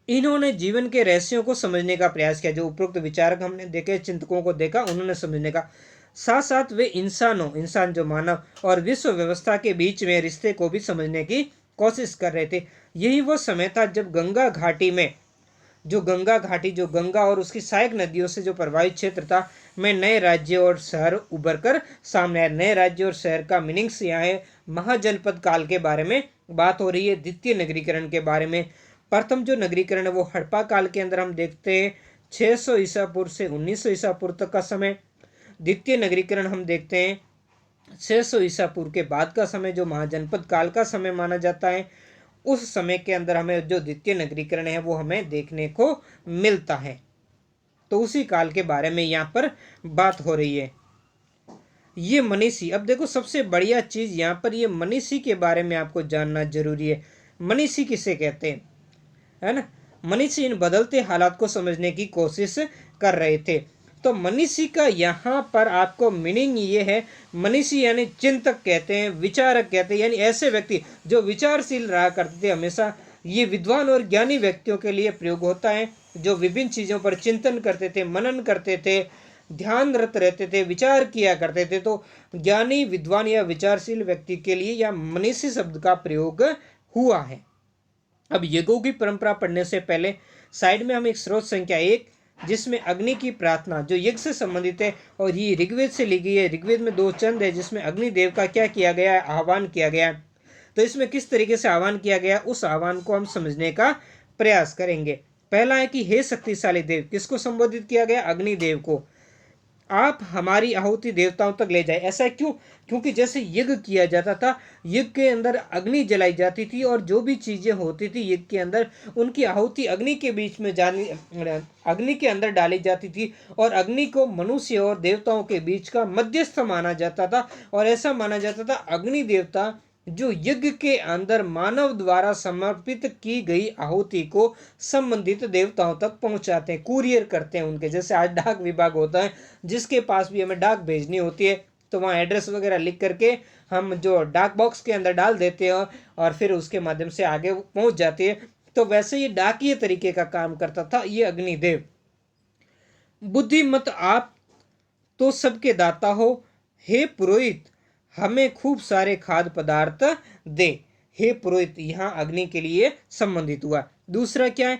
इन्होंने जीवन के रहस्यों को समझने का प्रयास किया, जो उपरोक्त विचारक हमने देखे, चिंतकों को देखा, उन्होंने समझने का साथ साथ वे इंसान जो मानव और विश्व व्यवस्था के बीच में रिश्ते को भी समझने की कोशिश कर रहे थे। यही वो समय था जब गंगा घाटी जो गंगा और उसकी सहायक नदियों से जो प्रभावित क्षेत्र था, में नए राज्य और शहर उभर कर सामने आए। नए राज्य और शहर का मीनिंग्स यहाँ है, महाजनपद काल के बारे में बात हो रही है, द्वितीय नगरीकरण के बारे में। प्रथम जो नगरीकरण है वो हड़प्पा काल के अंदर हम देखते हैं 600 ईसा पूर्व से 1900 ईसा पूर्व तक का समय। द्वितीय नगरीकरण हम देखते हैं 600 ईसा पूर्व के बाद का समय, जो महाजनपद काल का समय माना जाता है। उस समय के अंदर हमें जो द्वितीय नगरीकरण है वो हमें देखने को मिलता है। तो उसी काल के बारे में यहाँ पर बात हो रही है। ये मनीषी, अब देखो सबसे बढ़िया चीज यहाँ पर ये मनीषी के बारे में आपको जानना जरूरी है। मनीषी किसे कहते हैं, है ना। मनीषी इन बदलते हालात को समझने की कोशिश कर रहे थे। तो मनीषी का यहाँ पर आपको मीनिंग ये है, मनीषी यानी चिंतक कहते हैं, विचारक कहते हैं, यानी ऐसे व्यक्ति जो विचारशील रहा करते थे हमेशा। ये विद्वान और ज्ञानी व्यक्तियों के लिए प्रयोग होता है जो विभिन्न चीज़ों पर चिंतन करते थे, मनन करते थे, ध्यानरत रहते थे, विचार किया करते थे। तो ज्ञानी, विद्वान या विचारशील व्यक्ति के लिए यह मनीषी शब्द का प्रयोग हुआ है। अब यज्ञों की परंपरा पढ़ने से पहले साइड में हम एक स्रोत संख्या 1 जिसमें अग्नि की प्रार्थना जो यज्ञ से संबंधित है और ये ऋग्वेद से ली गई है। ऋग्वेद में 2 चंद है जिसमें अग्निदेव का क्या किया गया है, आह्वान किया गया है। तो इसमें किस तरीके से आह्वान किया गया, उस आह्वान को हम समझने का प्रयास करेंगे। पहला है कि हे शक्तिशाली देव, किसको संबोधित किया गया, अग्निदेव को। आप हमारी आहुति देवताओं तक ले जाए। ऐसा क्यों, क्योंकि जैसे यज्ञ किया जाता था, यज्ञ के अंदर अग्नि जलाई जाती थी और जो भी चीजें होती थी यज्ञ के अंदर उनकी आहुति अग्नि के बीच में अग्नि के अंदर डाली जाती थी। और अग्नि को मनुष्य और देवताओं के बीच का मध्यस्थ माना जाता था। और ऐसा माना जाता था अग्नि देवता जो यज्ञ के अंदर मानव द्वारा समर्पित की गई आहुति को संबंधित देवताओं तक पहुंचाते हैं, कुरियर करते हैं उनके। जैसे आज डाक विभाग होता है, जिसके पास भी हमें डाक भेजनी होती है तो वहाँ एड्रेस वगैरह लिख करके हम जो डाक बॉक्स के अंदर डाल देते हैं और फिर उसके माध्यम से आगे पहुंच जाती है। तो वैसे ये डाकिए तरीके का काम करता था ये अग्निदेव। बुद्धिमत आप तो सबके दाता हो, हे पुरोहित हमें खूब सारे खाद्य पदार्थ दे। हे पुरोहित यहाँ अग्नि के लिए संबंधित हुआ। दूसरा क्या है,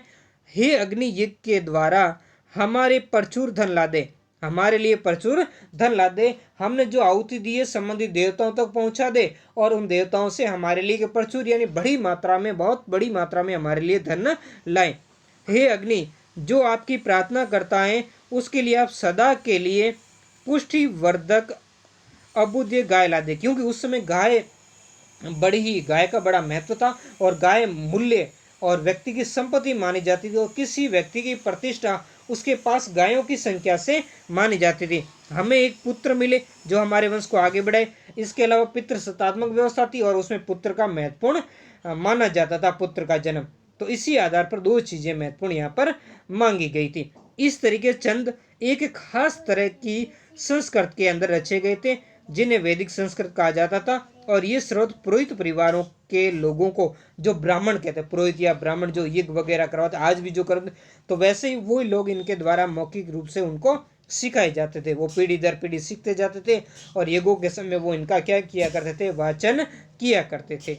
हे अग्नि यज्ञ के द्वारा हमारे प्रचुर धन ला दे, हमारे लिए प्रचुर धन ला दे। हमने जो आहुति दी है संबंधित देवताओं तक पहुंचा दे और उन देवताओं से हमारे लिए प्रचुर यानी बड़ी मात्रा में, बहुत बड़ी मात्रा में हमारे लिए धन लाए। हे अग्नि जो आपकी प्रार्थना करता है उसके लिए आप सदा के लिए पुष्टिवर्धक अबुद्ध गाय ला दे। क्योंकि उस समय गाय का बड़ा महत्व था और गाय मूल्य और व्यक्ति की संपत्ति मानी जाती थी और किसी व्यक्ति की प्रतिष्ठा उसके पास गायों की संख्या से मानी जाती थी। हमें एक पुत्र मिले जो हमारे वंश को आगे बढ़ाए। इसके अलावा पितृ सत्तात्मक व्यवस्था थी और उसमें पुत्र का महत्वपूर्ण माना जाता था, पुत्र का जन्म। तो इसी आधार पर 2 चीजें महत्वपूर्ण यहाँ पर मांगी गई थी। इस तरीके चंद एक खास तरह की संस्कृत के अंदर रचे गए थे जिन्हें वैदिक संस्कृत कहा जाता था। और ये स्रोत पुरोहित परिवारों के लोगों को, जो ब्राह्मण कहते हैं, पुरोहित या ब्राह्मण जो यज्ञ वगैरह करवाते आज भी जो करते, तो वैसे ही वो लोग इनके द्वारा मौखिक रूप से उनको सिखाए जाते थे। वो पीढ़ी दर पीढ़ी सीखते जाते थे और यज्ञों के समय वो इनका क्या किया करते थे, वाचन किया करते थे।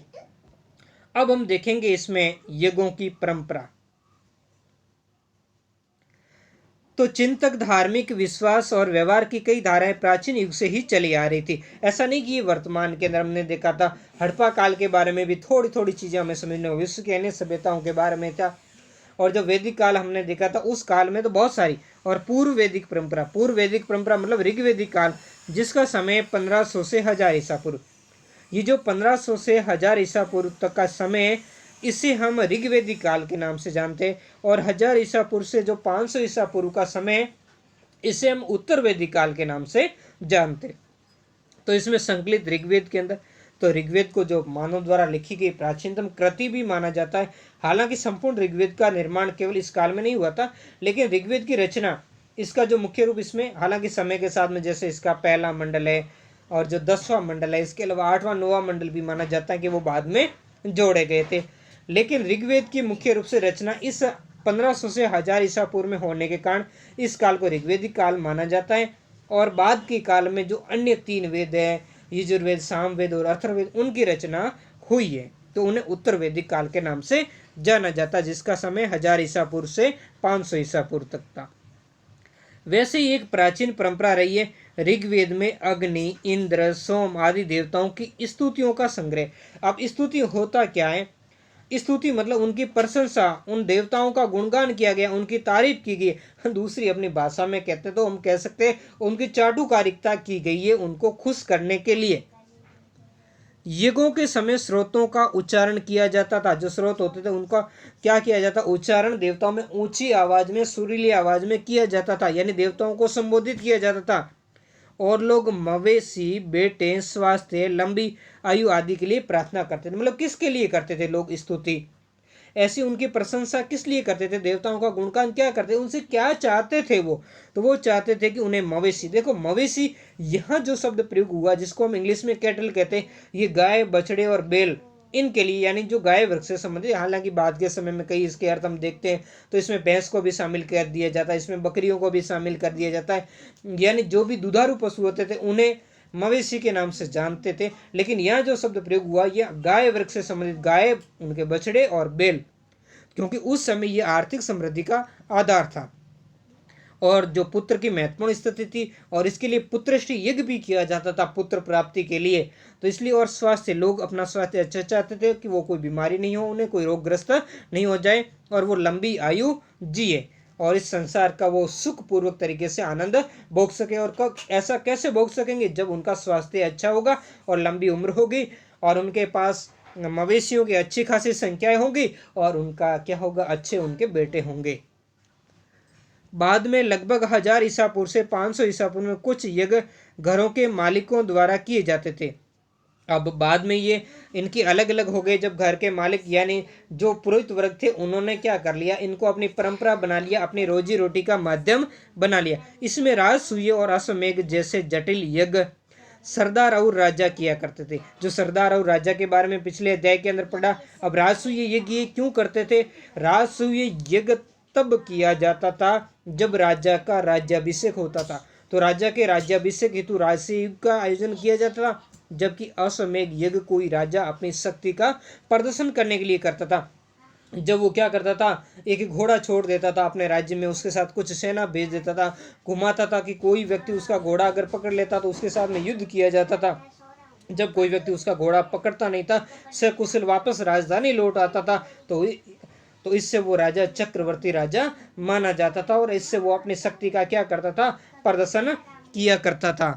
अब हम देखेंगे इसमें यज्ञों की परंपरा। तो चिंतक, धार्मिक विश्वास और व्यवहार की कई धाराएं प्राचीन युग से ही चली आ रही थी। ऐसा नहीं कि ये वर्तमान के अंदर हमने देखा था। हड़प्पा काल के बारे में भी थोड़ी थोड़ी चीजें हमें समझने होगी, विश्व के अन्य सभ्यताओं के बारे में था। और जो वैदिक काल हमने देखा था उस काल में तो बहुत सारी। और पूर्व वैदिक परंपरा मतलब ऋग्वेदिक काल, जिसका समय 1500 से 1000 ईसा पूर्व। ये जो 1500 से 1000 ईसा पूर्व तक का समय, इसे हम ऋग्वेदिक काल के नाम से जानते हैं। और 1000 ईसा पूर्व से जो 500 ईसा पूर्व का समय, इसे हम उत्तर वैदिक काल के नाम से जानते। तो इसमें संकलित ऋग्वेद के अंदर, तो ऋग्वेद को जो मानव द्वारा लिखी गई प्राचीनतम कृति भी माना जाता है। हालांकि संपूर्ण ऋग्वेद का निर्माण केवल इस काल में नहीं हुआ था, लेकिन ऋग्वेद की रचना, इसका जो मुख्य रूप इसमें, हालांकि समय के साथ में जैसे इसका पहला मंडल है और जो 10वां मंडल है, इसके अलावा 8वां 9वां मंडल भी माना जाता है कि वो बाद में जोड़े गए थे। लेकिन ऋग्वेद की मुख्य रूप से रचना इस 1500 से 1000 ईसा पूर्व में होने के कारण इस काल को ऋग्वेदिक काल माना जाता है। और बाद के काल में जो अन्य 3 वेद है, यजुर्वेद, सामवेद और अथर्ववेद, उनकी रचना हुई है, तो उन्हें उत्तर वैदिक काल के नाम से जाना जाता, जिसका समय 1000 ईसा पूर्व से 500 ईसा पूर्व तक था। वैसे ही एक प्राचीन परंपरा रही है ऋग्वेद में अग्नि, इंद्र, सोम आदि देवताओं की स्तुतियों का संग्रह। अब स्तुति होता क्या है, स्तुति मतलब उनकी प्रशंसा, उन देवताओं का गुणगान किया गया, उनकी तारीफ की गई। दूसरी अपनी भाषा में कहते तो हम कह सकते हैं उनकी चाटुकारिता की गई है, उनको खुश करने के लिए। यज्ञों के समय स्रोतों का उच्चारण किया जाता था। जो स्रोत होते थे उनका क्या किया जाता, उच्चारण देवताओं में ऊंची आवाज में, सुरीली आवाज में किया जाता था, यानी देवताओं को संबोधित किया जाता था। और लोग मवेशी, बेटे, स्वास्थ्य, लंबी आयु आदि के लिए प्रार्थना करते थे। मतलब किसके लिए करते थे लोग स्तुति, ऐसी उनकी प्रशंसा किस लिए करते थे, देवताओं का गुणगान क्या करते थे, उनसे क्या चाहते थे वो, तो वो चाहते थे कि उन्हें मवेशी, देखो मवेशी यहाँ जो शब्द प्रयोग हुआ जिसको हम इंग्लिश में कैटल कहते हैं, ये गाय, बछड़े और बैल इनके लिए, यानी जो गाय वृक्ष से संबंधित। हालांकि बाद के समय में कई इसके अर्थ हम देखते हैं तो इसमें भैंस को भी शामिल कर दिया जाता है, इसमें बकरियों को भी शामिल कर दिया जाता है, यानी जो भी दुधारू पशु होते थे उन्हें मवेशी के नाम से जानते थे। लेकिन यहाँ जो शब्द प्रयोग हुआ यह गाय वृक्ष से संबंधित, गाय, उनके बछड़े और बैल, क्योंकि उस समय यह आर्थिक समृद्धि का आधार था और जो पुत्र की महत्वपूर्ण स्थिति थी, और इसके लिए पुत्रश्री यज्ञ भी किया जाता था पुत्र प्राप्ति के लिए। तो इसलिए, और स्वास्थ्य, लोग अपना स्वास्थ्य अच्छा चाहते थे कि वो कोई बीमारी नहीं हो, उन्हें कोई रोगग्रस्त नहीं हो जाए और वो लंबी आयु जिए और इस संसार का वो सुखपूर्वक तरीके से आनंद भोग सके। और ऐसा कैसे भोग सकेंगे, जब उनका स्वास्थ्य अच्छा होगा और लंबी उम्र होगी और उनके पास मवेशियों की अच्छी खासी संख्याएं होंगी और उनका क्या होगा, अच्छे उनके बेटे होंगे। बाद में लगभग 1000 ईसा पूर्व से 500 ईसा पूर्व में कुछ यज्ञ घरों के मालिकों द्वारा किए जाते थे। अब बाद में ये इनकी अलग अलग हो गए, जब घर के मालिक यानी जो पुरोहित वर्ग थे उन्होंने क्या कर लिया, इनको अपनी परंपरा बना लिया, अपनी रोजी रोटी का माध्यम बना लिया। इसमें राजसूय और अश्वमेध जैसे जटिल यज्ञ सरदार और राजा किया करते थे। जो सरदार और राजा के बारे में पिछले अध्याय के अंदर पढ़ा। अब राजसूय यज्ञ ये क्यों करते थे, राजसूय यज्ञ तब किया जाता था जब राजा का राज्याभिषेक होता था, तो राजा के राज्याभिषेक हेतु राजसूय का आयोजन किया जाता था। जबकि अश्वमेध यज्ञ कोई राजा अपनी शक्ति का प्रदर्शन करने के लिए करता था। जब वो क्या करता था, एक घोड़ा छोड़ देता था अपने राज्य में, उसके साथ कुछ सेना भेज देता था, घुमाता था कि कोई व्यक्ति उसका घोड़ा अगर पकड़ लेता तो उसके साथ में युद्ध किया जाता था। जब कोई व्यक्ति उसका घोड़ा पकड़ता नहीं था, सकुशल वापस राजधानी लौट आता था, तो इससे वो राजा चक्रवर्ती राजा माना जाता था और इससे वो अपनी शक्ति का क्या करता था, प्रदर्शन किया करता था।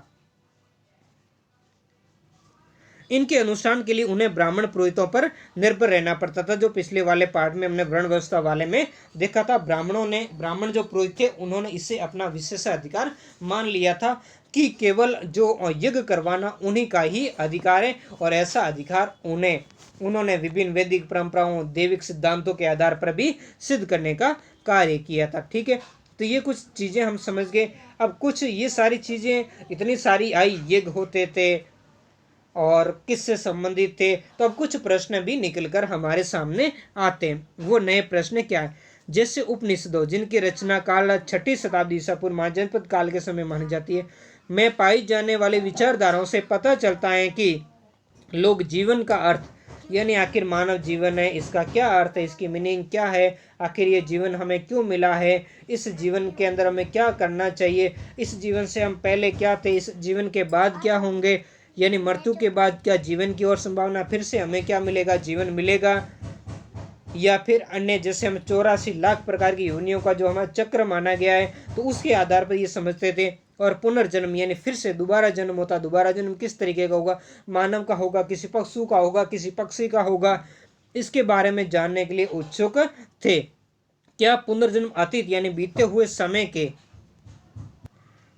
इनके अनुष्ठान के लिए उन्हें ब्राह्मण पुरोहितों पर निर्भर रहना पड़ता था। जो पिछले वाले पार्ट में हमने वर्ण व्यवस्था वाले में देखा था, ब्राह्मण जो पुरोहित थे उन्होंने इसे अपना विशेषाधिकार मान लिया था कि केवल जो यज्ञ करवाना उन्हीं का ही अधिकार है, और ऐसा अधिकार उन्होंने विभिन्न वैदिक परंपराओं, दैविक सिद्धांतों के आधार पर भी सिद्ध करने का कार्य किया था। ठीक है, तो ये कुछ चीजें हम समझ गए। अब कुछ ये सारी चीजें इतनी सारी आई, यज्ञ होते थे और किससे संबंधित थे, तो अब कुछ प्रश्न भी निकलकर हमारे सामने आते हैं। वो नए प्रश्न क्या है, जैसे उपनिषदों जिनकी रचना काल 6ठी शताब्दी ईसा पूर्व महाजनपद काल के समय मानी जाती है, में पाई जाने वाले विचारधाराओं से पता चलता है कि लोग जीवन का अर्थ, यानी आखिर मानव जीवन है, इसका क्या अर्थ है, इसकी मीनिंग क्या है, आखिर ये जीवन हमें क्यों मिला है, इस जीवन के अंदर हमें क्या करना चाहिए, इस जीवन से हम पहले क्या थे, इस जीवन के बाद क्या होंगे, यानी मृत्यु के बाद क्या जीवन की और संभावना, फिर से हमें क्या मिलेगा, जीवन मिलेगा, या फिर अन्य जैसे हम 84 लाख प्रकार की योनियों का जो हमारा चक्र माना गया है, तो उसके आधार पर ये समझते थे। और पुनर्जन्म यानी फिर से दोबारा जन्म होता, दोबारा जन्म किस तरीके का होगा, मानव का होगा, किसी पशु का होगा, किसी पक्षी का होगा, इसके बारे में जानने के लिए उत्सुक थे। क्या पुनर्जन्म अतीत यानी बीते हुए समय के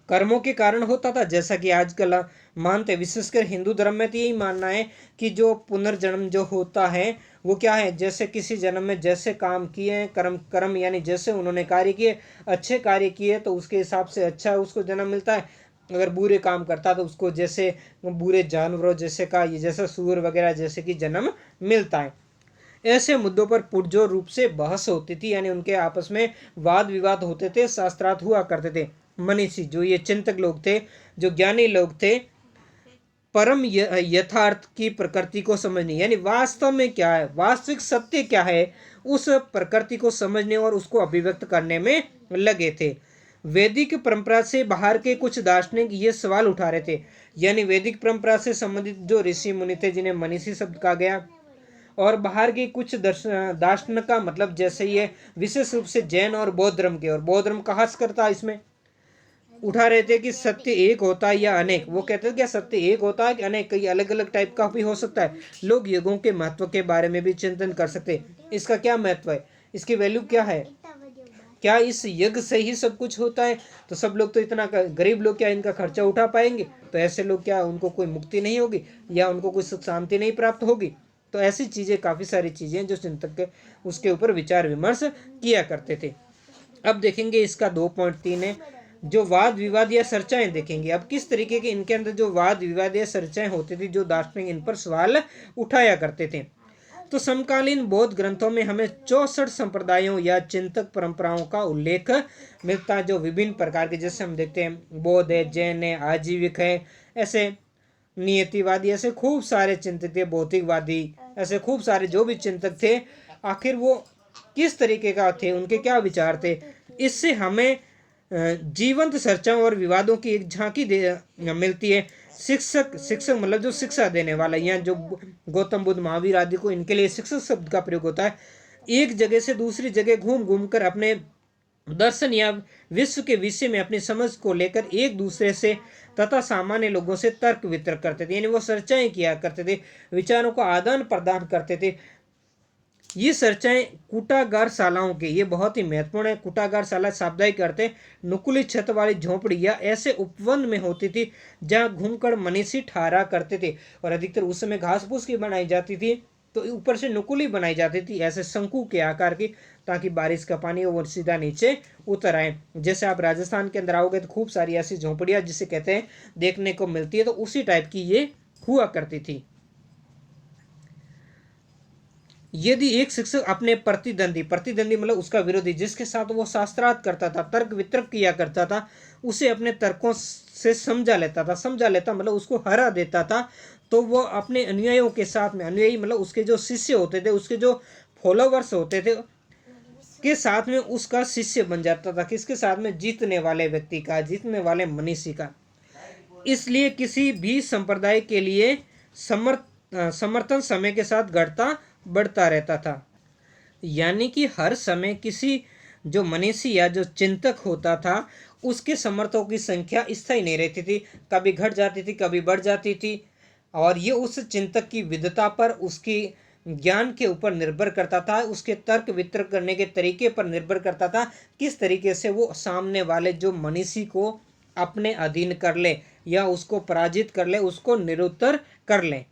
कर्मों के कारण होता था, जैसा कि आजकल मानते, विशेषकर हिंदू धर्म में तो यही मानना है कि जो पुनर्जन्म जो होता है वो क्या है, जैसे किसी जन्म में जैसे काम किए, कर्म यानी जैसे उन्होंने कार्य किए, अच्छे कार्य किए तो उसके हिसाब से अच्छा उसको जन्म मिलता है, अगर बुरे काम करता तो उसको जैसे बुरे जानवरों जैसे का, ये जैसा सूअर वगैरह जैसे कि जन्म मिलता है। ऐसे मुद्दों पर पुरजोर रूप से बहस होती थी, यानी उनके आपस में वाद विवाद होते थे, शास्त्रार्थ हुआ करते थे। मनीषी जो ये चिंतक लोग थे, जो ज्ञानी लोग थे, परम यथार्थ की प्रकृति को समझने, यानी वास्तव में क्या है, वास्तविक सत्य क्या है, उस प्रकृति को समझने और उसको अभिव्यक्त करने में लगे थे। वैदिक परंपरा से बाहर के कुछ दार्शनिक ये सवाल उठा रहे थे, यानी वैदिक परंपरा से संबंधित जो ऋषि मुनि थे जिन्हें मनीषी शब्द कहा गया, और बाहर के कुछ दार्शनिक का मतलब जैसे ये विशेष रूप से जैन और बौद्ध धर्म के, और बौद्ध धर्म खास करता इसमें, उठा रहे थे कि सत्य एक होता है या अनेक। वो कहते थे क्या सत्य एक होता है कि अनेक, कई अलग अलग टाइप का भी हो सकता है। लोग युगों के महत्व के बारे में भी चिंतन कर सकते, इसका क्या महत्व है, इसकी वैल्यू क्या है, क्या इस यज्ञ से ही सब कुछ होता है। तो सब लोग तो इतना गरीब लोग क्या इनका खर्चा उठा पाएंगे, तो ऐसे लोग क्या उनको कोई मुक्ति नहीं होगी या उनको कोई सुख शांति नहीं प्राप्त होगी। तो ऐसी चीजें, काफी सारी चीजें जो चिंतक के उसके ऊपर विचार विमर्श किया करते थे। अब देखेंगे इसका 2.3 है, जो वाद विवाद या चर्चाएं देखेंगे। अब किस तरीके के इनके अंदर जो वाद विवाद या चर्चाएं होती थी, जो दार्शनिक इन पर सवाल उठाया करते थे। तो समकालीन बौद्ध ग्रंथों में हमें 64 संप्रदायों या चिंतक परंपराओं का उल्लेख मिलता है, जो विभिन्न प्रकार के, जैसे हम देखते हैं बौद्ध है, जैन है, आजीविक है, ऐसे नियतिवादी, ऐसे खूब सारे चिंतक थे, भौतिकवादी, ऐसे खूब सारे जो भी चिंतक थे, आखिर वो किस तरीके का थे, उनके क्या विचार थे। इससे हमें जीवंत चर्चाओं और विवादों की एक झांकी मिलती है। शिक्षक शिक्षक मतलब जो शिक्षा देने वाला, या जो गौतम बुद्ध, महावीर आदि को, इनके लिए शिक्षक शब्द का प्रयोग होता है। एक जगह से दूसरी जगह घूम घूम कर अपने दर्शन या विश्व के विषय में अपनी समझ को लेकर एक दूसरे से तथा सामान्य लोगों से तर्क वितर्क करते थे, यानी वो चर्चाएं किया करते थे, विचारों का आदान प्रदान करते थे। ये चर्चाएं कूटागार शालाओं के, ये बहुत ही महत्वपूर्ण है। कूटागार शाला साप्ताहिक करते नुकुली छत वाली झोपड़ी या ऐसे उपवन में होती थी जहां घूमकर मनीषी ठहरा करते थे, और अधिकतर उस समय घास फूस की बनाई जाती थी, तो ऊपर से नुकुली बनाई जाती थी ऐसे शंकु के आकार की, ताकि बारिश का पानी वो सीधा नीचे उतर आए। जैसे आप राजस्थान के अंदर आओगे तो खूब सारी ऐसी झोपड़ियां जिसे कहते हैं देखने को मिलती है, तो उसी टाइप की ये हुआ करती थी। यदि एक शिक्षक अपने प्रतिद्वंदी मतलब उसका विरोधी, जिसके साथ वो शास्त्रार्थ करता था, तर्क वितर्क किया करता था, उसे अपने तर्कों से समझा लेता मतलब उसको हरा देता था, तो वो अपने अनुयायियों के साथ में, अनुयायी मतलब उसके जो शिष्य होते थे, उसके जो फॉलोवर्स होते थे के साथ में उसका शिष्य बन जाता था। किसके साथ में? जीतने वाले व्यक्ति का, जीतने वाले मनीषी का। इसलिए किसी भी संप्रदाय के लिए समर्थन समय के साथ घटता बढ़ता रहता था, यानी कि हर समय किसी जो मनीषी या जो चिंतक होता था उसके समर्थकों की संख्या स्थायी नहीं रहती थी, कभी घट जाती थी, कभी बढ़ जाती थी। और ये उस चिंतक की विद्वता पर, उसकी ज्ञान के ऊपर निर्भर करता था, उसके तर्क वितर्क करने के तरीके पर निर्भर करता था, किस तरीके से वो सामने वाले जो मनीषी को अपने अधीन कर ले या उसको पराजित कर ले, उसको निरुत्तर कर ले।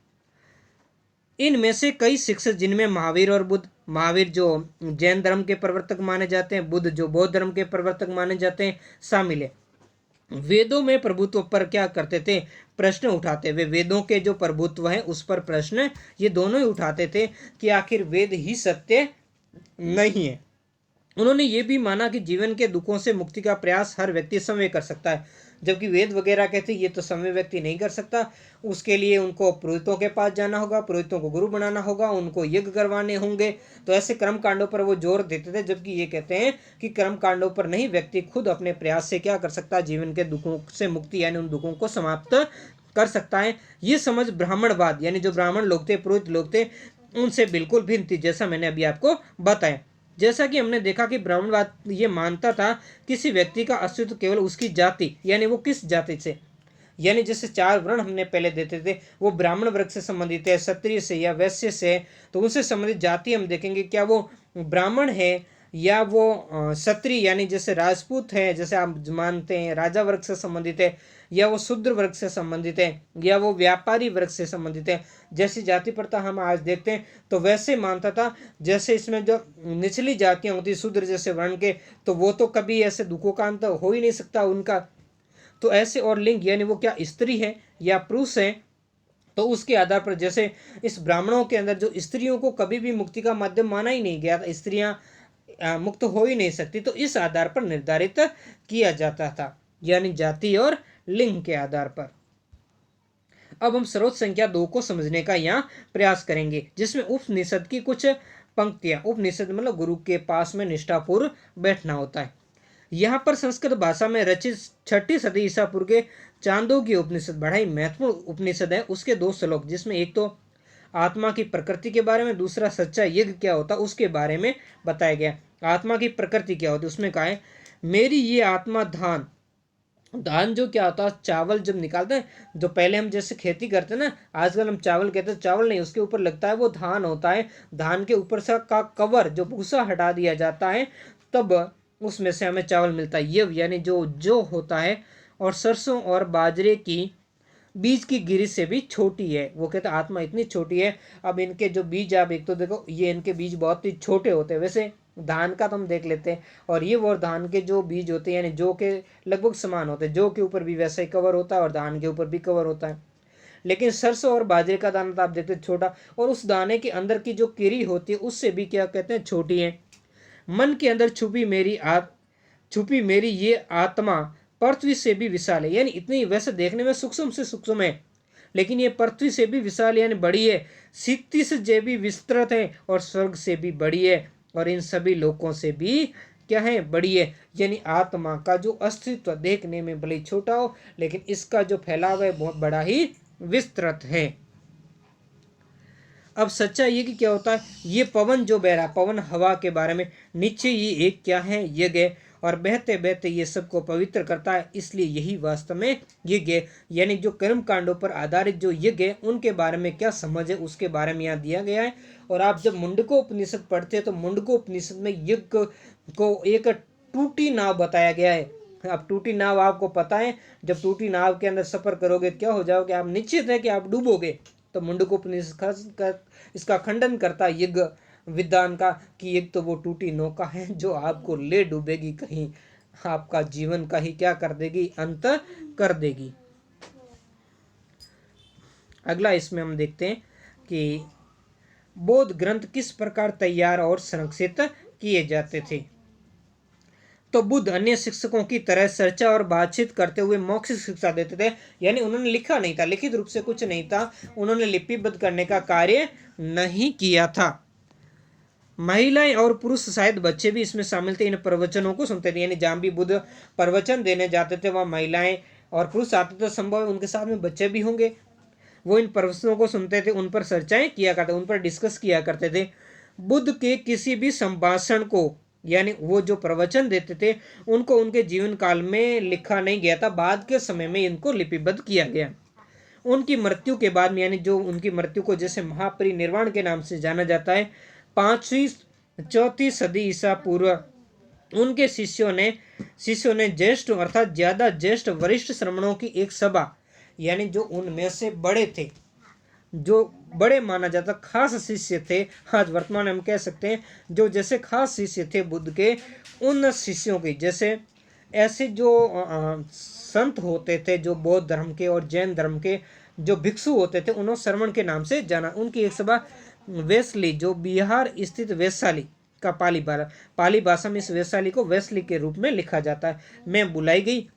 इनमें से कई शिक्षक, जिनमें महावीर और बुद्ध, महावीर जो जैन धर्म के प्रवर्तक माने जाते हैं, बुद्ध जो बौद्ध धर्म के प्रवर्तक माने जाते हैं, शामिल है। वेदों में प्रभुत्व पर क्या करते थे? प्रश्न उठाते। वे वेदों के जो प्रभुत्व है उस पर प्रश्न ये दोनों ही उठाते थे कि आखिर वेद ही सत्य नहीं है। उन्होंने ये भी माना कि जीवन के दुखों से मुक्ति का प्रयास हर व्यक्ति स्वयं कर सकता है, जबकि वेद वगैरह कहते ये तो स्वयं व्यक्ति नहीं कर सकता, उसके लिए उनको पुरोहितों के पास जाना होगा, पुरोहितों को गुरु बनाना होगा, उनको यज्ञ करवाने होंगे। तो ऐसे कर्म कांडों पर वो जोर देते थे, जबकि ये कहते हैं कि कर्म कांडों पर नहीं, व्यक्ति खुद अपने प्रयास से क्या कर सकता है? जीवन के दुखों से मुक्ति यानी उन दुखों को समाप्त कर सकता है। ये समझ ब्राह्मणवाद यानी जो ब्राह्मण लोग थे, पुरोहित लोग थे, उनसे बिल्कुल भिन्न थी, जैसा मैंने अभी आपको बताया। जैसा कि हमने देखा कि ब्राह्मणवाद ये मानता था किसी व्यक्ति का अस्तित्व केवल उसकी जाति, यानी वो किस जाति से, यानी जैसे 4 वर्ण हमने पहले देते थे, वो ब्राह्मण वर्ग से संबंधित है, क्षत्रिय से या वैश्य से, तो उनसे संबंधित जाति हम देखेंगे क्या वो ब्राह्मण है या वो क्षत्रिय यानी जैसे राजपूत है, जैसे आप मानते हैं राजा वर्ग से संबंधित है, या वो शूद्र वर्ग से संबंधित है, या वो व्यापारी वर्ग से संबंधित है। जैसी जाति प्रथा हम आज देखते हैं तो वैसे मानता था। जैसे इसमें जो निचली जातियां होती शूद्र जैसे वर्ण के, तो वो तो कभी ऐसे दुखों का अंत हो ही नहीं सकता उनका। तो ऐसे और लिंग यानी वो क्या स्त्री है या पुरुष है, तो उसके आधार पर जैसे इस ब्राह्मणों के अंदर जो स्त्रियों को कभी भी मुक्ति का माध्यम माना ही नहीं गया था, स्त्रियां मुक्त हो ही नहीं सकती, तो इस आधार पर निर्धारित किया जाता था, यानी जाति और लिंग के आधार पर। अब हम स्रोत संख्या 2 को समझने का यहाँ प्रयास करेंगे, जिसमें उपनिषद की कुछ पंक्तियां, उपनिषद मतलब गुरु के पास में निष्ठापूर्व बैठना होता है। यहाँ पर संस्कृत भाषा में रचित 6ठी सदी ईसा पूर्व के चांदोग्य उपनिषद बड़ा ही महत्वपूर्ण उपनिषद है। उसके 2 श्लोक, जिसमें एक तो आत्मा की प्रकृति के बारे में, दूसरा सच्चा यज्ञ क्या होता है उसके बारे में बताया गया। आत्मा की प्रकृति क्या होती है उसमें कहा है, मेरी ये आत्मा धान धान जो क्या होता है, चावल जब निकालते हैं, जो पहले हम जैसे खेती करते हैं ना, आजकल हम चावल कहते हैं, चावल नहीं, उसके ऊपर लगता है वो धान होता है। धान के ऊपर से का कवर जो भूसा हटा दिया जाता है, तब उसमें से हमें चावल मिलता है। ये यानी जो होता है। और सरसों और बाजरे की बीज की गिरी से भी छोटी है। वो कहते हैं आत्मा इतनी छोटी है। अब इनके जो बीज, आप एक तो देखो, ये इनके बीज बहुत ही छोटे होते हैं। वैसे धान का तो हम देख लेते हैं, और ये वो धान के जो बीज होते हैं, यानी जौ के लगभग समान होते हैं। जौ के ऊपर भी वैसा ही कवर होता है और धान के ऊपर भी कवर होता है। लेकिन सरसों और बाजरे का दाना तो आप देखते हैं छोटा, और उस दाने के अंदर की जो किरी होती है उससे भी क्या कहते हैं, छोटी है। मन के अंदर छुपी मेरी ये आत्मा पृथ्वी से भी विशाल है। यानी इतनी, वैसे देखने में सूक्ष्म से सूक्ष्म है, लेकिन ये पृथ्वी से भी विशाल यानी बड़ी है। क्षितिज से भी विस्तृत है और स्वर्ग से भी बड़ी है, और इन सभी लोकों से भी क्या है, बड़ी है। यानी आत्मा का जो अस्तित्व देखने में भले छोटा हो, लेकिन इसका जो फैलाव है बहुत बड़ा ही विस्तृत है। अब सच्चाई ये कि क्या होता है, ये पवन जो बह रहा है, पवन हवा के बारे में, नीचे ये एक क्या है, यज्ञ है, और बहते बहते ये सबको पवित्र करता है। इसलिए यही वास्तव में यज्ञ है। यानी जो कर्म कांडों पर आधारित जो यज्ञ है, उनके बारे में क्या समझ है उसके बारे में यहाँ दिया गया है। और आप जब मुंडकोपनिषद पढ़ते हैं तो मुंडकोपनिषद में यज्ञ को एक टूटी नाव बताया गया है। अब टूटी नाव आपको पता है, जब टूटी नाव के अंदर सफर करोगे क्या हो जाओगे, आप निश्चित है कि आप डूबोगे। तो मुंडकोपनिषद इसका खंडन करता है यज्ञ विद्वान का, कि एक तो वो टूटी नौका है जो आपको ले डूबेगी, कहीं आपका जीवन का ही क्या कर देगी, अंत कर देगी। अगला इसमें हम देखते हैं कि बौद्ध ग्रंथ किस प्रकार तैयार और संरक्षित किए जाते थे। तो बुद्ध अन्य शिक्षकों की तरह चर्चा और बातचीत करते हुए मौखिक शिक्षा देते थे। यानी उन्होंने लिखा नहीं था, लिखित रूप से कुछ नहीं था, उन्होंने लिपिबद्ध करने का कार्य नहीं किया था। महिलाएं और पुरुष, शायद बच्चे भी इसमें शामिल थे, इन प्रवचनों को सुनते थे। यानी जहाँ भी बुद्ध प्रवचन देने जाते थे वहाँ महिलाएं और पुरुष आते थे, संभव है उनके साथ में बच्चे भी होंगे। वो इन प्रवचनों को सुनते थे, उन पर चर्चाएं किया करते, उन पर डिस्कस किया करते थे। बुद्ध के किसी भी संभाषण को, यानी वो जो प्रवचन देते थे उनको उनके जीवन काल में लिखा नहीं गया था, बाद के समय में इनको लिपिबद्ध किया गया। उनकी मृत्यु के बाद में, यानी जो उनकी मृत्यु को जैसे महापरिनिर्वाण के नाम से जाना जाता है, 5वीं 4वीं सदी ईसा पूर्व उनके शिष्यों ने ज्येष्ठ अर्थात ज्यादा ज्येष्ठ वरिष्ठ श्रमणों की एक सभा, यानी जो उनमें से बड़े थे, जो बड़े माना जाता, खास शिष्य थे, आज वर्तमान में हम कह सकते हैं जो जैसे खास शिष्य थे बुद्ध के, उन शिष्यों की, जैसे ऐसे जो संत होते थे जो बौद्ध धर्म के और जैन धर्म के जो भिक्षु होते थे, उन्होंने श्रवण के नाम से जाना। उनकी एक सभा वैशाली, जो बिहार स्थित वैशाली का पाली भाषा में इस वैशाली को वैशाली के रूप में लिखा जाता है, में बुलाई गई,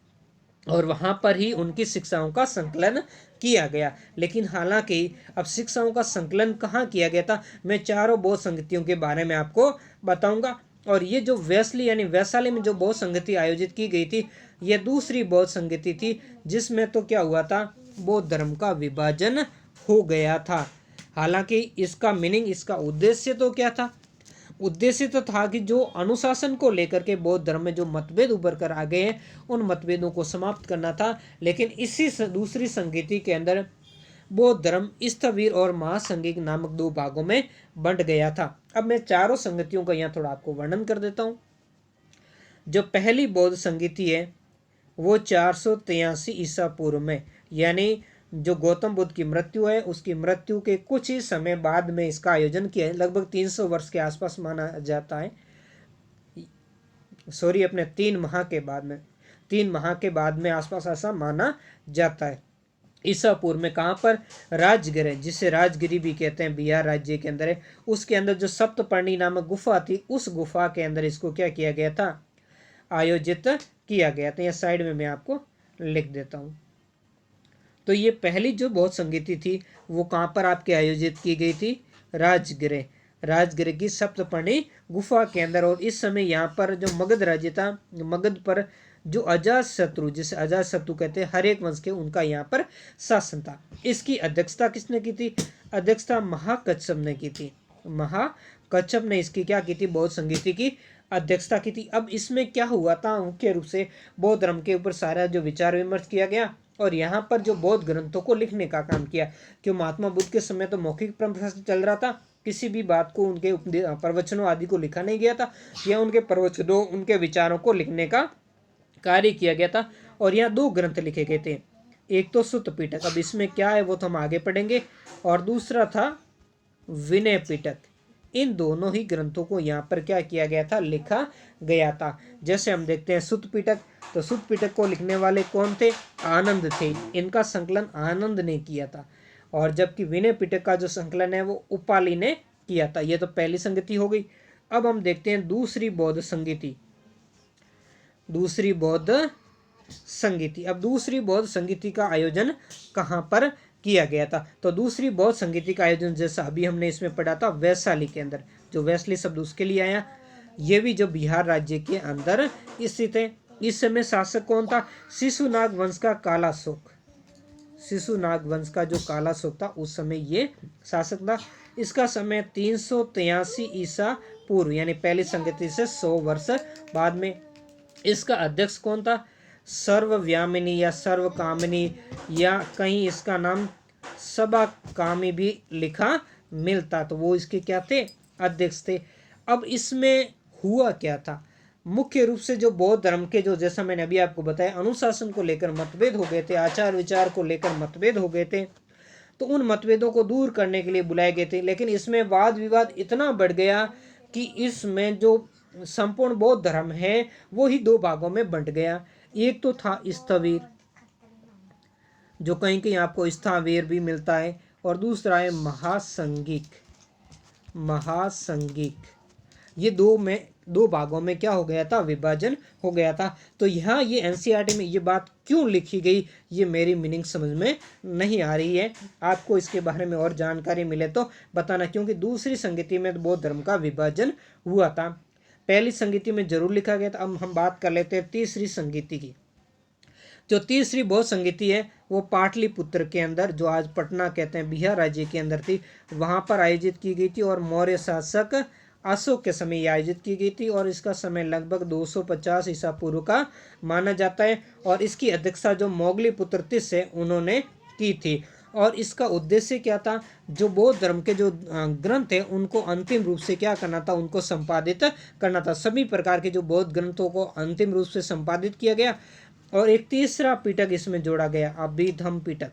और वहां पर ही उनकी शिक्षाओं का संकलन किया गया। लेकिन हालांकि अब शिक्षाओं का संकलन कहाँ किया गया था, मैं चारों बौद्ध संगतियों के बारे में आपको बताऊंगा। और ये जो वैशाली यानी वैशाली में जो बौद्ध संगति आयोजित की गई थी, यह दूसरी बौद्ध संगति थी, जिसमें तो क्या हुआ था, बौद्ध धर्म का विभाजन हो गया था। हालांकि इसका मीनिंग, इसका उद्देश्य तो क्या था, उद्देश्य तो था कि जो अनुशासन को लेकर के बौद्ध धर्म में जो मतभेद उभर कर आ गए हैं, उन मतभेदों को समाप्त करना था। लेकिन इसी दूसरी संगति के अंदर बौद्ध धर्म स्थविर और महासंघिक नामक 2 भागों में बंट गया था। अब मैं चारों संगतियों का यहाँ थोड़ा आपको वर्णन कर देता हूँ। जो पहली बौद्ध संगति है वो 483 ईसा पूर्व में, यानी जो गौतम बुद्ध की मृत्यु है उसकी मृत्यु के कुछ ही समय बाद में इसका आयोजन किया है, लगभग 300 वर्ष के आसपास माना जाता है। सॉरी, अपने 3 माह के बाद में आसपास ऐसा माना जाता है। ईसा पूर्व में कहाँ पर, राजगिर, जिसे राजगिरी भी कहते हैं, बिहार राज्य के अंदर है, उसके अंदर जो सप्तपर्णी नामक गुफा थी, उस गुफा के अंदर इसको क्या किया गया था, आयोजित किया गया था। या साइड में मैं आपको लिख देता हूँ। तो ये पहली जो बौद्ध संगति थी वो कहाँ पर आपके आयोजित की गई थी, राजगिर की सप्तपर्णी गुफा के अंदर। और इस समय यहाँ पर जो मगध राज्य था, मगध पर जो अजातशत्रु, जिसे अजातशत्रु कहते हैं, हर एक वंश के, उनका यहाँ पर शासन था। इसकी अध्यक्षता किसने की थी, अध्यक्षता महाकच्छप ने की थी। महाकच्छप ने इसकी क्या की थी, बौद्ध संगति की अध्यक्षता की थी। अब इसमें क्या हुआ था, मुख्य रूप से बौद्ध धर्म के ऊपर सारा जो विचार विमर्श किया गया और यहाँ पर जो बौद्ध ग्रंथों को लिखने का काम किया। क्यों, महात्मा बुद्ध के समय तो मौखिक परंपरा से चल रहा था, किसी भी बात को उनके प्रवचनों आदि को लिखा नहीं गया था, या उनके प्रवचनों उनके विचारों को लिखने का कार्य किया गया था। और यहाँ 2 ग्रंथ लिखे गए थे, एक तो सुत्त पिटक, अब इसमें क्या है वो तो हम आगे पढ़ेंगे, और दूसरा था विनय पिटक। इन दोनों ही ग्रंथों को यहाँ पर क्या किया गया था, लिखा गया था। जैसे हम देखते हैं सुत्त पिटक, तो सुत्त पिटक को लिखने वाले कौन थे, आनंद थे, इनका संकलन आनंद ने किया था। और जबकि विनय पिटक का जो संकलन है वो उपाली ने किया था। ये तो पहली संगति हो गई। अब हम देखते हैं दूसरी बौद्ध संगति, दूसरी बौद्ध संगति। अब दूसरी बौद्ध संगति का आयोजन कहाँ पर किया गया था, तो दूसरी बौद्ध संगति का आयोजन जैसा अभी हमने इसमें पढ़ा था वैशाली के अंदर, जो वैशाली शब्द उसके लिए आया, ये भी जो बिहार राज्य के अंदर स्थित है। इस समय शासक कौन था, शिशुनाग वंश का कालाशोक, शिशुनाग वंश का जो कालाशोक था उस समय ये शासक था। इसका समय 383 ईसा पूर्व, यानी पहली संगति से 100 वर्ष बाद में। इसका अध्यक्ष कौन था, सर्वव्यामिनी या सर्वकामिनी, या कहीं इसका नाम सभाकामी भी लिखा मिलता, तो वो इसके क्या थे, अध्यक्ष थे। अब इसमें हुआ क्या था, मुख्य रूप से जो बौद्ध धर्म के जो, जैसा मैंने अभी आपको बताया, अनुशासन को लेकर मतभेद हो गए थे, आचार विचार को लेकर मतभेद हो गए थे, तो उन मतभेदों को दूर करने के लिए बुलाए गए थे। लेकिन इसमें वाद विवाद इतना बढ़ गया कि इसमें जो संपूर्ण बौद्ध धर्म है वो ही 2 भागों में बंट गया। एक तो था स्थविर, जो कहीं कहीं आपको स्थावीर भी मिलता है, और दूसरा है महासंगिक, महासंगिक। ये 2 भागों में क्या हो गया था, विभाजन हो गया था। तो यहाँ ये एनसीईआरटी में ये बात क्यों लिखी गई, ये मेरी मीनिंग समझ में नहीं आ रही है। आपको इसके बारे में और जानकारी मिले तो बताना, क्योंकि दूसरी संगति में बौद्ध धर्म का विभाजन हुआ था, पहली संगति में जरूर लिखा गया था। अब हम बात कर लेते हैं तीसरी संगति की। जो तीसरी बौद्ध संगति है वो पाटलिपुत्र के अंदर, जो आज पटना कहते हैं, बिहार राज्य के अंदर थी, वहां पर आयोजित की गई थी, और मौर्य शासक अशोक के समय ये आयोजित की गई थी, और इसका समय लगभग 250 ईसा पूर्व का माना जाता है। और इसकी अध्यक्षता जो मोगलीपुत्र तिस है उन्होंने की थी। और इसका उद्देश्य क्या था, जो बौद्ध धर्म के जो ग्रंथ है उनको अंतिम रूप से क्या करना था, उनको संपादित करना था। सभी प्रकार के जो बौद्ध ग्रंथों को अंतिम रूप से संपादित किया गया। और एक तीसरा पिटक इसमें जोड़ा गया, अभिधम पिटक,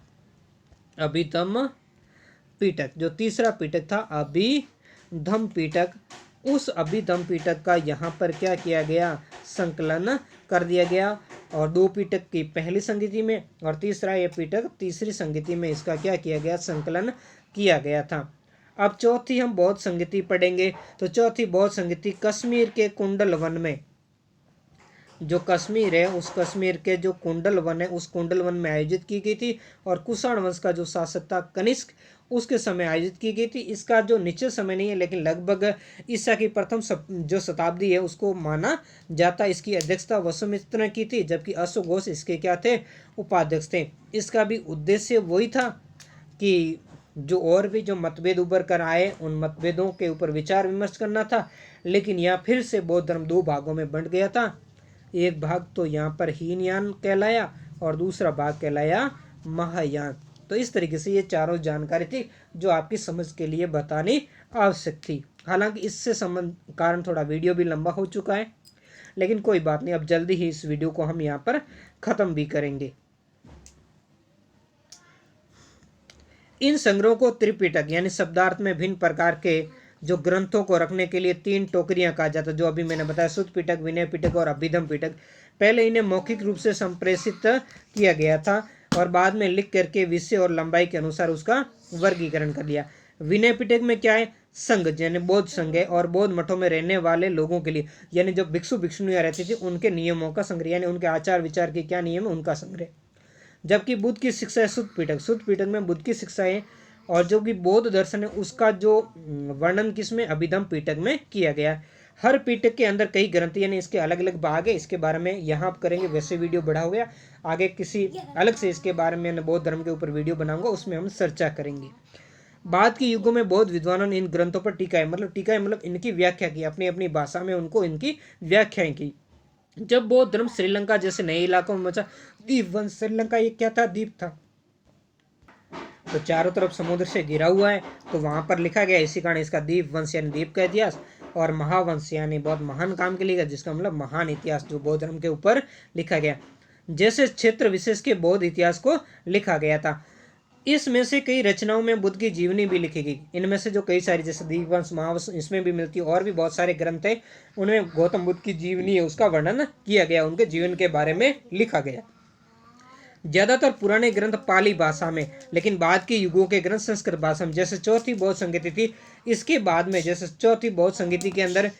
अभिधम पिटक, जो तीसरा पिटक था अभिधम पिटक, उस अभिधम पिटक का यहाँ पर क्या किया गया, संकलन कर दिया गया। और 2 पिटक की पहली संगति में, और तीसरा ये पिटक तीसरी संगति में, इसका क्या किया गया, संकलन किया गया था। अब चौथी हम बौद्ध संगति पढ़ेंगे। तो चौथी बौद्ध संगति कश्मीर के कुंडल वन में, जो कश्मीर है उस कश्मीर के जो कुंडल वन है उस कुंडल वन में आयोजित की गई थी। और कुषाण वंश का जो शासक था कनिष्क, उसके समय आयोजित की गई थी। इसका जो निश्चित समय नहीं है, लेकिन लगभग ईसा की प्रथम जो शताब्दी है उसको माना जाता। इसकी अध्यक्षता वसुमित्र ने की थी, जबकि अशोक घोष इसके क्या थे, उपाध्यक्ष थे। इसका भी उद्देश्य वही था कि जो और भी जो मतभेद उभर कर आए उन मतभेदों के ऊपर विचार विमर्श करना था। लेकिन यहाँ फिर से बौद्ध धर्म 2 भागों में बंट गया था। एक भाग तो यहाँ पर हीनयान कहलाया और दूसरा भाग कहलाया महायान। तो इस तरीके से ये चारों जानकारी थी जो आपकी समझ के लिए बतानी आवश्यक थी। हालांकि इससे संबंध कारण थोड़ा वीडियो भी लंबा हो चुका है, लेकिन कोई बात नहीं, अब जल्दी ही इस वीडियो को हम यहाँ पर ख़त्म भी करेंगे। इन संग्रहों को त्रिपिटक यानी शब्दार्थ में भिन्न प्रकार के जो ग्रंथों को रखने के लिए 3 टोकरियां कहा जाता, जो अभी मैंने बताया, सुत्त पिटक, विनय पिटक और अभिधम पिटक। पहले इन्हें मौखिक रूप से संप्रेषित किया गया था और बाद में लिख करके विषय और लंबाई के अनुसार उसका वर्गीकरण कर दिया। विनय पिटक में क्या है, संघ यानी बौद्ध संघ है, और बौद्ध मठों में रहने वाले लोगों के लिए, यानी जो भिक्षु भिक्षुणियां रहती थी उनके नियमों का संग्रह, यानी उनके आचार विचार के क्या नियम है उनका संग्रह। जबकि बुद्ध की शिक्षा है सुत्त पिटक, सुत्त पिटक में बुद्ध की शिक्षा है, और जो कि बौद्ध दर्शन है उसका जो वर्णन किसमें, अभिधम पिटक में किया गया। हर पिटक के अंदर कई ग्रंथ यानी इसके अलग अलग भाग है, इसके बारे में यहाँ आप करेंगे, वैसे वीडियो बड़ा हो गया, आगे किसी अलग से इसके बारे में बौद्ध धर्म के ऊपर वीडियो बनाऊंगा, उसमें हम चर्चा करेंगे। बाद के युगों में बौद्ध विद्वानों ने इन ग्रंथों पर टीकाएं मतलब इनकी व्याख्या की, अपनी अपनी भाषा में उनको इनकी व्याख्याएं की। जब बौद्ध धर्म श्रीलंका जैसे नए इलाकों में मचा, द्वीप वंश, श्रीलंका ये क्या था, द्वीप था, तो चारों तरफ समुद्र से घिरा हुआ है, तो वहां पर लिखा गया, इसी कारण इसका द्वीप वंश यानी द्वीप का इतिहास, और महावंश यानी बहुत महान काम के लिए, जिसका मतलब महान इतिहास जो बौद्ध धर्म के ऊपर लिखा गया, जैसे क्षेत्र विशेष के बौद्ध इतिहास को लिखा गया था। इसमें से कई रचनाओं में बुद्ध की जीवनी भी लिखी गई। इनमें से जो कई सारी जैसे दीपवंश, महावंश, इसमें भी मिलती है, और भी बहुत सारे ग्रंथ है, उनमें गौतम बुद्ध की जीवनी है उसका वर्णन किया गया, उनके जीवन के बारे में लिखा गया। ज्यादातर पुराने ग्रंथ पाली भाषा में, लेकिन बाद के युगों के ग्रंथ संस्कृत भाषा में। जैसे चौथी बौद्ध संगीति थी, इसके बाद में जैसे चौथी बौद्ध संगीति के अंदर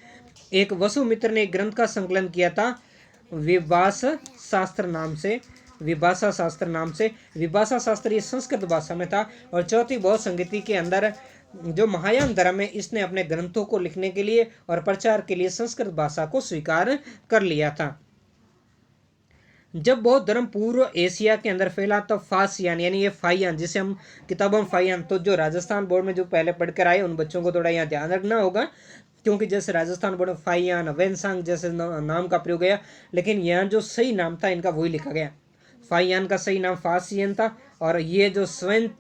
एक वसुमित्र ने एक ग्रंथ का संकलन किया था विभाषा शास्त्र नाम से। विभाषा शास्त्र ये संस्कृत भाषा में था। और चौथी बौद्ध संगीति के अंदर जो महायान धर्म है, इसने अपने ग्रंथों को लिखने के लिए और प्रचार के लिए संस्कृत भाषा को स्वीकार कर लिया था। जब बौद्ध धर्म पूर्व एशिया के अंदर फैला तब फासियान यानी ये फाइयान, जिसे हम किताबों में फाइयान, तो जो राजस्थान बोर्ड में जो पहले पढ़कर आए उन बच्चों को थोड़ा यहाँ ध्यान रखना होगा, क्योंकि जैसे राजस्थान बोर्ड में फाइयान, वेनसांग जैसे नाम का प्रयोग गया, लेकिन यहाँ जो सही नाम था इनका वही लिखा गया। फाइयान का सही नाम फासियन था, और ये जो स्वेन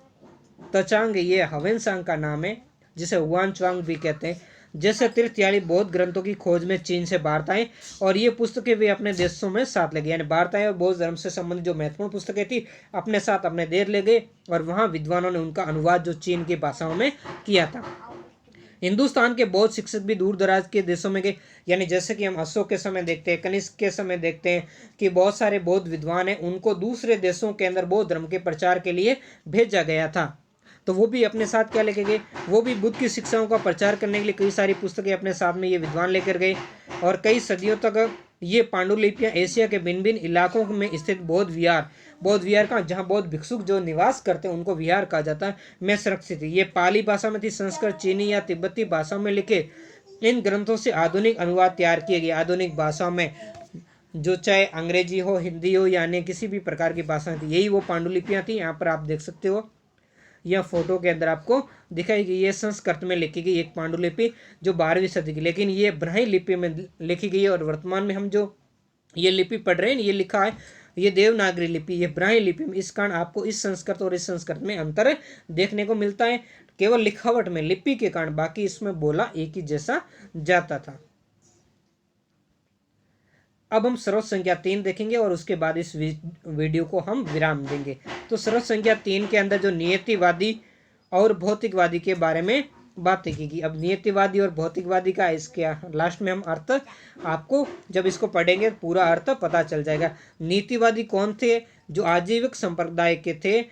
तचांग ये हवेनसांग का नाम है, जिसे हुआन च्वांग भी कहते हैं। जैसे तीर्थयात्री बौद्ध ग्रंथों की खोज में चीन से भारत आए, और ये पुस्तकें वे अपने देशों में साथ ले गए, यानी भारत आए और बौद्ध धर्म से संबंधित जो महत्वपूर्ण पुस्तकें थी अपने साथ अपने देश ले गए, और वहाँ विद्वानों ने उनका अनुवाद जो चीन की भाषाओं में किया था। हिंदुस्तान के बौद्ध शिक्षक भी दूर दराज के देशों में गए, यानी जैसे कि हम अशोक के समय देखते हैं, कनिष्क के समय देखते हैं कि बहुत सारे बौद्ध विद्वान हैं, उनको दूसरे देशों के अंदर बौद्ध धर्म के प्रचार के लिए भेजा गया था। तो वो भी अपने साथ क्या लेके गए, वो भी बुद्ध की शिक्षाओं का प्रचार करने के लिए कई सारी पुस्तकें अपने साथ में ये विद्वान लेकर गए। और कई सदियों तक ये पांडुलिपियाँ एशिया के भिन्न भिन्न इलाकों में स्थित बौद्ध विहार का, जहाँ बौद्ध भिक्षुक जो निवास करते हैं उनको विहार कहा जाता है, में सुरक्षित थी। ये पाली भाषा में थी, संस्कृत, चीनी या तिब्बती भाषा में लिखे इन ग्रंथों से आधुनिक अनुवाद तैयार किए गए। आधुनिक भाषा में जो चाहे अंग्रेजी हो, हिंदी हो, या अन्य किसी भी प्रकार की भाषा थी, यही वो पांडुलिपियाँ थी। यहाँ पर आप देख सकते हो, यह फोटो के अंदर आपको दिखाई गई, ये संस्कृत में लिखी गई एक पांडुलिपि जो 12वीं सदी की, लेकिन ये ब्राह्मी लिपि में लिखी गई है। और वर्तमान में हम जो ये लिपि पढ़ रहे हैं, ये लिखा है ये देवनागरी लिपि, ये ब्राह्मी लिपि में। इस कारण आपको इस संस्कृत और इस संस्कृत में अंतर देखने को मिलता है, केवल लिखावट में, लिपि के कारण, बाकी इसमें बोला एक ही जैसा जाता था। अब हम स्रोत संख्या 3 देखेंगे और उसके बाद इस वीडियो को हम विराम देंगे। तो स्रोत संख्या 3 के अंदर जो नियतिवादी और भौतिकवादी के बारे में बातें की गई। अब नियतिवादी और भौतिकवादी का इसके लास्ट में हम अर्थ आपको जब इसको पढ़ेंगे पूरा अर्थ पता चल जाएगा। नीतिवादी कौन थे? जो आजीविक संप्रदाय के थे।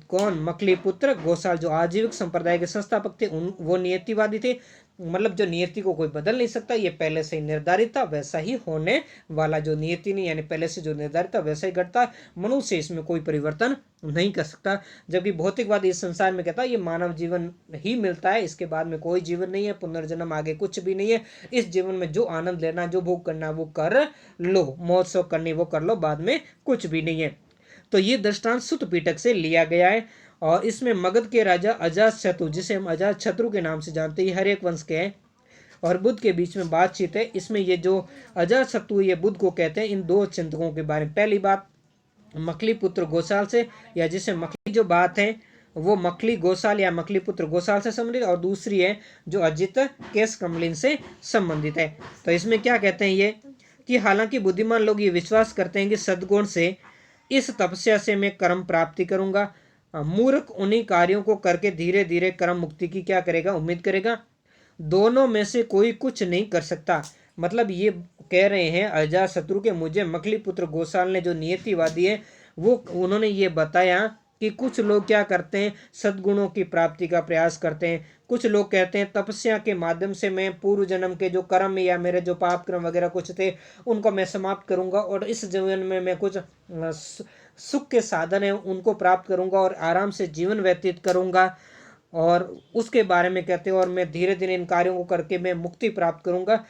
कौन? मकलीपुत्र गोसाल जो आजीविक संप्रदाय के संस्थापक थे, वो नियतिवादी थे। मतलब जो नियति को कोई बदल नहीं सकता, ये पहले से ही निर्धारित था, वैसा ही होने वाला। जो नियति नहीं यानी पहले से जो निर्धारित था वैसा ही घटता है, मनुष्य इसमें कोई परिवर्तन नहीं कर सकता। जबकि भौतिकवादी इस संसार में कहता है ये मानव जीवन ही मिलता है, इसके बाद में कोई जीवन नहीं है, पुनर्जन्म आगे कुछ भी नहीं है। इस जीवन में जो आनंद लेना, जो भोग करना वो कर लो, मौज शौक करनी वो कर लो, बाद में कुछ भी नहीं है। तो ये दृष्टांत सुत पिटक से लिया गया है। और इसमें मगध के राजा अजातशत्रु, जिसे हम अजातशत्रु के नाम से जानते हैं, हर एक वंश के हैं, और बुद्ध के बीच में बातचीत है। इसमें ये जो अजातशत्रु ये बुद्ध को कहते हैं, इन दो चिंतकों के बारे में। पहली बात मकली पुत्र गोसाल से, या जिसे मकली जो बात है वो मकली गोसाल या मकली पुत्र गोसाल से संबंधित, और दूसरी है जो अजित केस कमलिन से संबंधित है। तो इसमें क्या कहते हैं ये कि हालांकि बुद्धिमान लोग ये विश्वास करते हैं कि सद्गुण से, इस तपस्या से मैं कर्म प्राप्ति करूंगा, मूर्ख उन्हीं कार्यों को करके धीरे धीरे कर्म मुक्ति की क्या करेगा? उम्मीद करेगा। दोनों में से कोई कुछ नहीं कर सकता। मतलब ये कह रहे हैं अजातशत्रु के, मुझे मकली पुत्र गोसाल ने जो नियतिवादी है वो उन्होंने ये बताया कि कुछ लोग क्या करते हैं, सद्गुणों की प्राप्ति का प्रयास करते हैं। कुछ लोग कहते हैं तपस्या के माध्यम से मैं पूर्व जन्म के जो कर्म या मेरे जो पाप कर्म वगैरह कुछ थे उनको मैं समाप्त करूंगा, और इस जीवन में मैं कुछ सुख के साधन है उनको प्राप्त करूंगा और आराम से जीवन व्यतीत करूंगा, और उसके बारे में कहते हैं और मैं धीरे धीरे इन कार्यों को करके मैं मुक्ति प्राप्त करूंगा।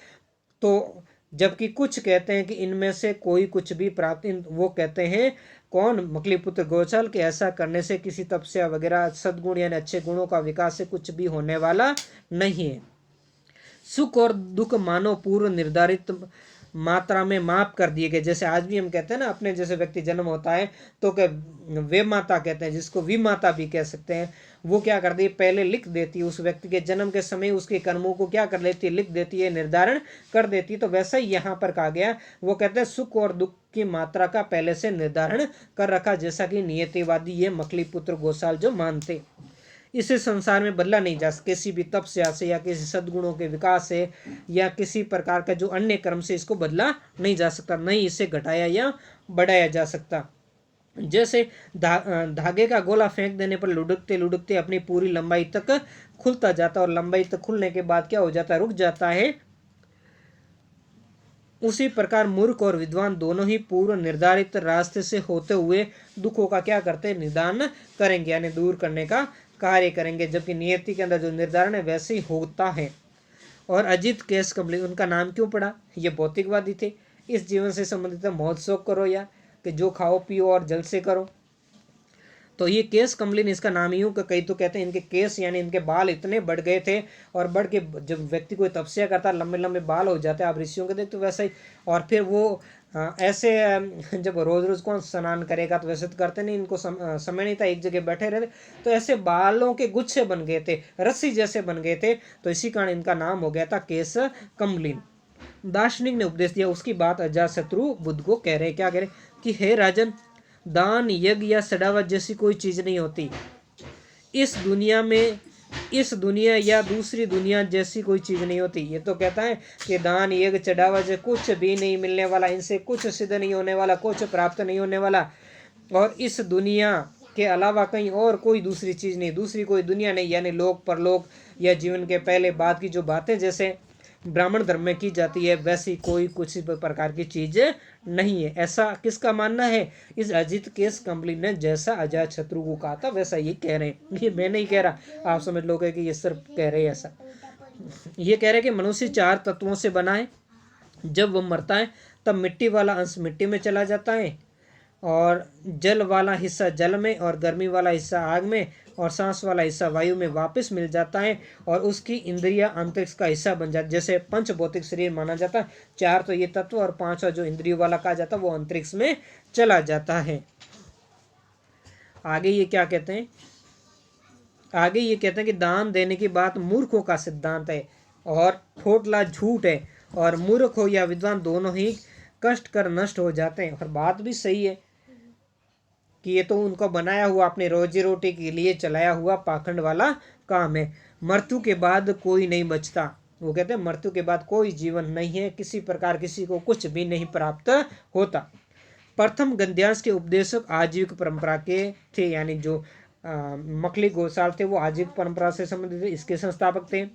तो जबकि कुछ कहते हैं कि इनमें से कोई कुछ भी प्राप्त, वो कहते हैं कौन, मकलीपुत्र गोचाल, के ऐसा करने से किसी तपस्या वगैरह सद्गुण यानी अच्छे गुणों का विकास से कुछ भी होने वाला नहीं है। सुख और दुख मानो पूर्व निर्धारित मात्रा में माप कर दिए गए। जैसे आज भी हम कहते हैं ना, अपने जैसे व्यक्ति जन्म होता है तो वे माता कहते हैं, जिसको विमाता भी कह सकते हैं, वो क्या कर दी, पहले लिख देती है उस व्यक्ति के जन्म के समय उसके कर्मों को क्या कर लेती है, लिख देती है, निर्धारण कर देती है। तो वैसा ही यहाँ पर कहा गया, वो कहते हैं सुख और दुख की मात्रा का पहले से निर्धारण कर रखा, जैसा कि नियतिवादी ये मकलीपुत्र गोसाल जो मानते। इसे संसार में बदला नहीं जा सकता, किसी भी तपस्या से या किसी सद्गुणों के विकास से या किसी प्रकार का जो अन्य कर्म से इसको बदला नहीं जा सकता, नहीं इसे घटाया या बढ़ाया जा सकता। जैसे धागे का गोला फेंक देने पर लुढ़कते लुढ़कते अपनी पूरी लंबाई तक खुलता जाता और लंबाई तक खुलने के बाद क्या हो जाता है, रुक जाता है। उसी प्रकार मूर्ख और विद्वान दोनों ही पूर्व निर्धारित रास्ते से होते हुए दुखों का क्या करते हैं, निदान करेंगे यानी दूर करने का कार्य करेंगे, जबकि नियति के अंदर जो निर्धारण है वैसे ही होता है। और अजित केस कमली, उनका नाम क्यों पड़ा, ये भौतिकवादी थे। इस जीवन से संबंधित मौज शौक करो या कि जो खाओ पियो और जल से करो। तो ये केस कमलिन इसका नाम यूं, कई तो कहते हैं इनके केस यानी इनके बाल इतने बढ़ गए थे, और बढ़ के जब व्यक्ति कोई तपस्या करता लंबे लंबे बाल हो जाते हैं, आप ऋषियों के देखते तो वैसा ही। और फिर वो ऐसे जब रोज रोज कौन स्नान करेगा, तो वैसे तो करते नहीं, इनको समय नहीं था, एक जगह बैठे रहते, तो ऐसे बालों के गुच्छे बन गए थे, रस्सी जैसे बन गए थे, तो इसी कारण इनका नाम हो गया था केस कमलिन। दार्शनिक ने उपदेश दिया, उसकी बात अजातशत्रु बुद्ध को कह रहे, क्या कह रहे कि हे राजन, दान यज्ञ या सड़ावत जैसी कोई चीज नहीं होती इस दुनिया में, इस दुनिया या दूसरी दुनिया जैसी कोई चीज नहीं होती। ये तो कहता है कि दान यज्ञ चढ़ावा से कुछ भी नहीं मिलने वाला, इनसे कुछ सिद्ध नहीं होने वाला, कुछ प्राप्त नहीं होने वाला, और इस दुनिया के अलावा कहीं और कोई दूसरी चीज नहीं, दूसरी कोई दुनिया नहीं, यानी लोक परलोक या जीवन के पहले बाद की जो बातें जैसे ब्राह्मण धर्म में की जाती है, वैसी कोई कुछ प्रकार की चीज नहीं है। ऐसा किसका मानना है, इस अजित केस कमली ने, जैसा अजातशत्रु को कहा था वैसा ये कह रहे हैं। ये मैं नहीं कह रहा, आप समझ लोगे कि ये सिर्फ कह रहे हैं ऐसा। ये कह रहे हैं कि मनुष्य 4 तत्वों से बना है, जब वह मरता है तब मिट्टी वाला अंश मिट्टी में चला जाता है, और जल वाला हिस्सा जल में, और गर्मी वाला हिस्सा आग में, और सांस वाला हिस्सा वायु में वापस मिल जाता है, और उसकी इंद्रिया अंतरिक्ष का हिस्सा बन जाती है। जैसे पंच भौतिक शरीर माना जाता है, 4 तो ये तत्व, और 5वां जो इंद्रियों वाला कहा जाता है वो अंतरिक्ष में चला जाता है। आगे ये क्या कहते हैं, आगे ये कहते हैं कि दान देने की बात मूर्खों का सिद्धांत है और ठोठला झूठ है, और मूर्ख हो या विद्वान दोनों ही कष्ट कर नष्ट हो जाते हैं। और बात भी सही है कि ये तो उनका बनाया हुआ, अपने रोजी रोटी के लिए चलाया हुआ पाखंड वाला काम है। मृत्यु के बाद कोई नहीं बचता, वो कहते हैं मृत्यु के बाद कोई जीवन नहीं है, किसी प्रकार किसी को कुछ भी नहीं प्राप्त होता। प्रथम गद्यांश के उपदेशक आजीविक परंपरा के थे, यानी जो मकली गोसाल थे वो आजीविक परंपरा से संबंधित थे, इसके संस्थापक थे,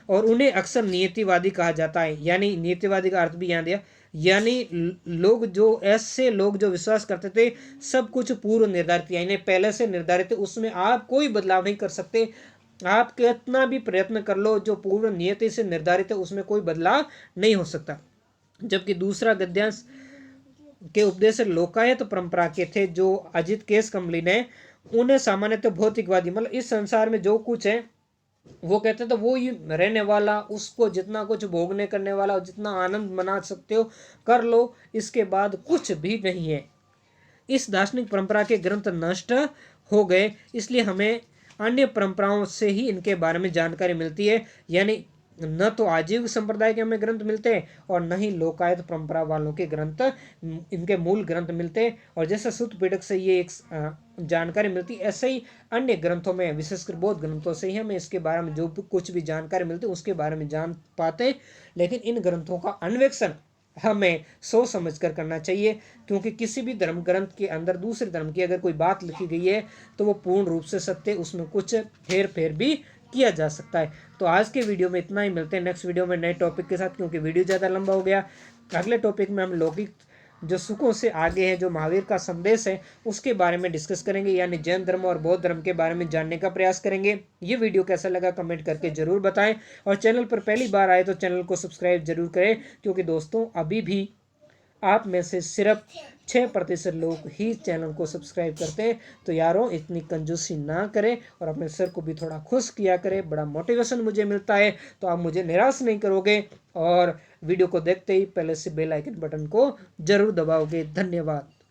और उन्हें अक्सर नियतिवादी कहा जाता है। यानी नियतिवादी का अर्थ भी यहाँ दिया, यानी लोग जो ऐसे लोग जो विश्वास करते थे सब कुछ पूर्व निर्धारित, यानी पहले से निर्धारित है, उसमें आप कोई बदलाव नहीं कर सकते, आप कितना भी प्रयत्न कर लो, जो पूर्व नियति से निर्धारित है उसमें कोई बदलाव नहीं हो सकता। जबकि दूसरा गद्यांश के उपदेश लोकायत परंपरा के थे, जो अजित केस कमली ने, उन्हें सामान्यतः भौतिकवादी, मतलब इस संसार में जो कुछ है वो कहते थे वो ही रहने वाला, उसको जितना कुछ भोगने करने वाला, जितना आनंद मना सकते हो कर लो, इसके बाद कुछ भी नहीं है। इस दार्शनिक परंपरा के ग्रंथ नष्ट हो गए, इसलिए हमें अन्य परंपराओं से ही इनके बारे में जानकारी मिलती है। यानी न तो आजीविक संप्रदाय के हमें ग्रंथ मिलते हैं, और न ही लोकायत परंपरा वालों के ग्रंथ, इनके मूल ग्रंथ मिलते हैं। और जैसे सूत्र पिटक से ये एक जानकारी मिलती है, ऐसे ही अन्य ग्रंथों में, विशेषकर बौद्ध ग्रंथों से ही हमें इसके बारे में जो कुछ भी जानकारी मिलती है उसके बारे में जान पाते हैं। लेकिन इन ग्रंथों का अन्वेषण हमें सोच समझ कर करना चाहिए, क्योंकि किसी भी धर्म ग्रंथ के अंदर दूसरे धर्म की अगर कोई बात लिखी गई है तो वो पूर्ण रूप से सत्य, उसमें कुछ हेर फेर भी किया जा सकता है। तो आज के वीडियो में इतना ही, मिलते हैं नेक्स्ट वीडियो में नए टॉपिक के साथ, क्योंकि वीडियो ज़्यादा लंबा हो गया। अगले टॉपिक में हम लौकिक जो सुखों से आगे है, जो महावीर का संदेश है उसके बारे में डिस्कस करेंगे, यानी जैन धर्म और बौद्ध धर्म के बारे में जानने का प्रयास करेंगे। ये वीडियो कैसा लगा कमेंट करके जरूर बताएं, और चैनल पर पहली बार आए तो चैनल को सब्सक्राइब जरूर करें, क्योंकि दोस्तों अभी भी आप में से सिर्फ 6% लोग ही चैनल को सब्सक्राइब करते हैं। तो यारों, इतनी कंजूसी ना करें और अपने सर को भी थोड़ा खुश किया करें, बड़ा मोटिवेशन मुझे मिलता है, तो आप मुझे निराश नहीं करोगे और वीडियो को देखते ही पहले से बेल आइकन बटन को जरूर दबाओगे। धन्यवाद।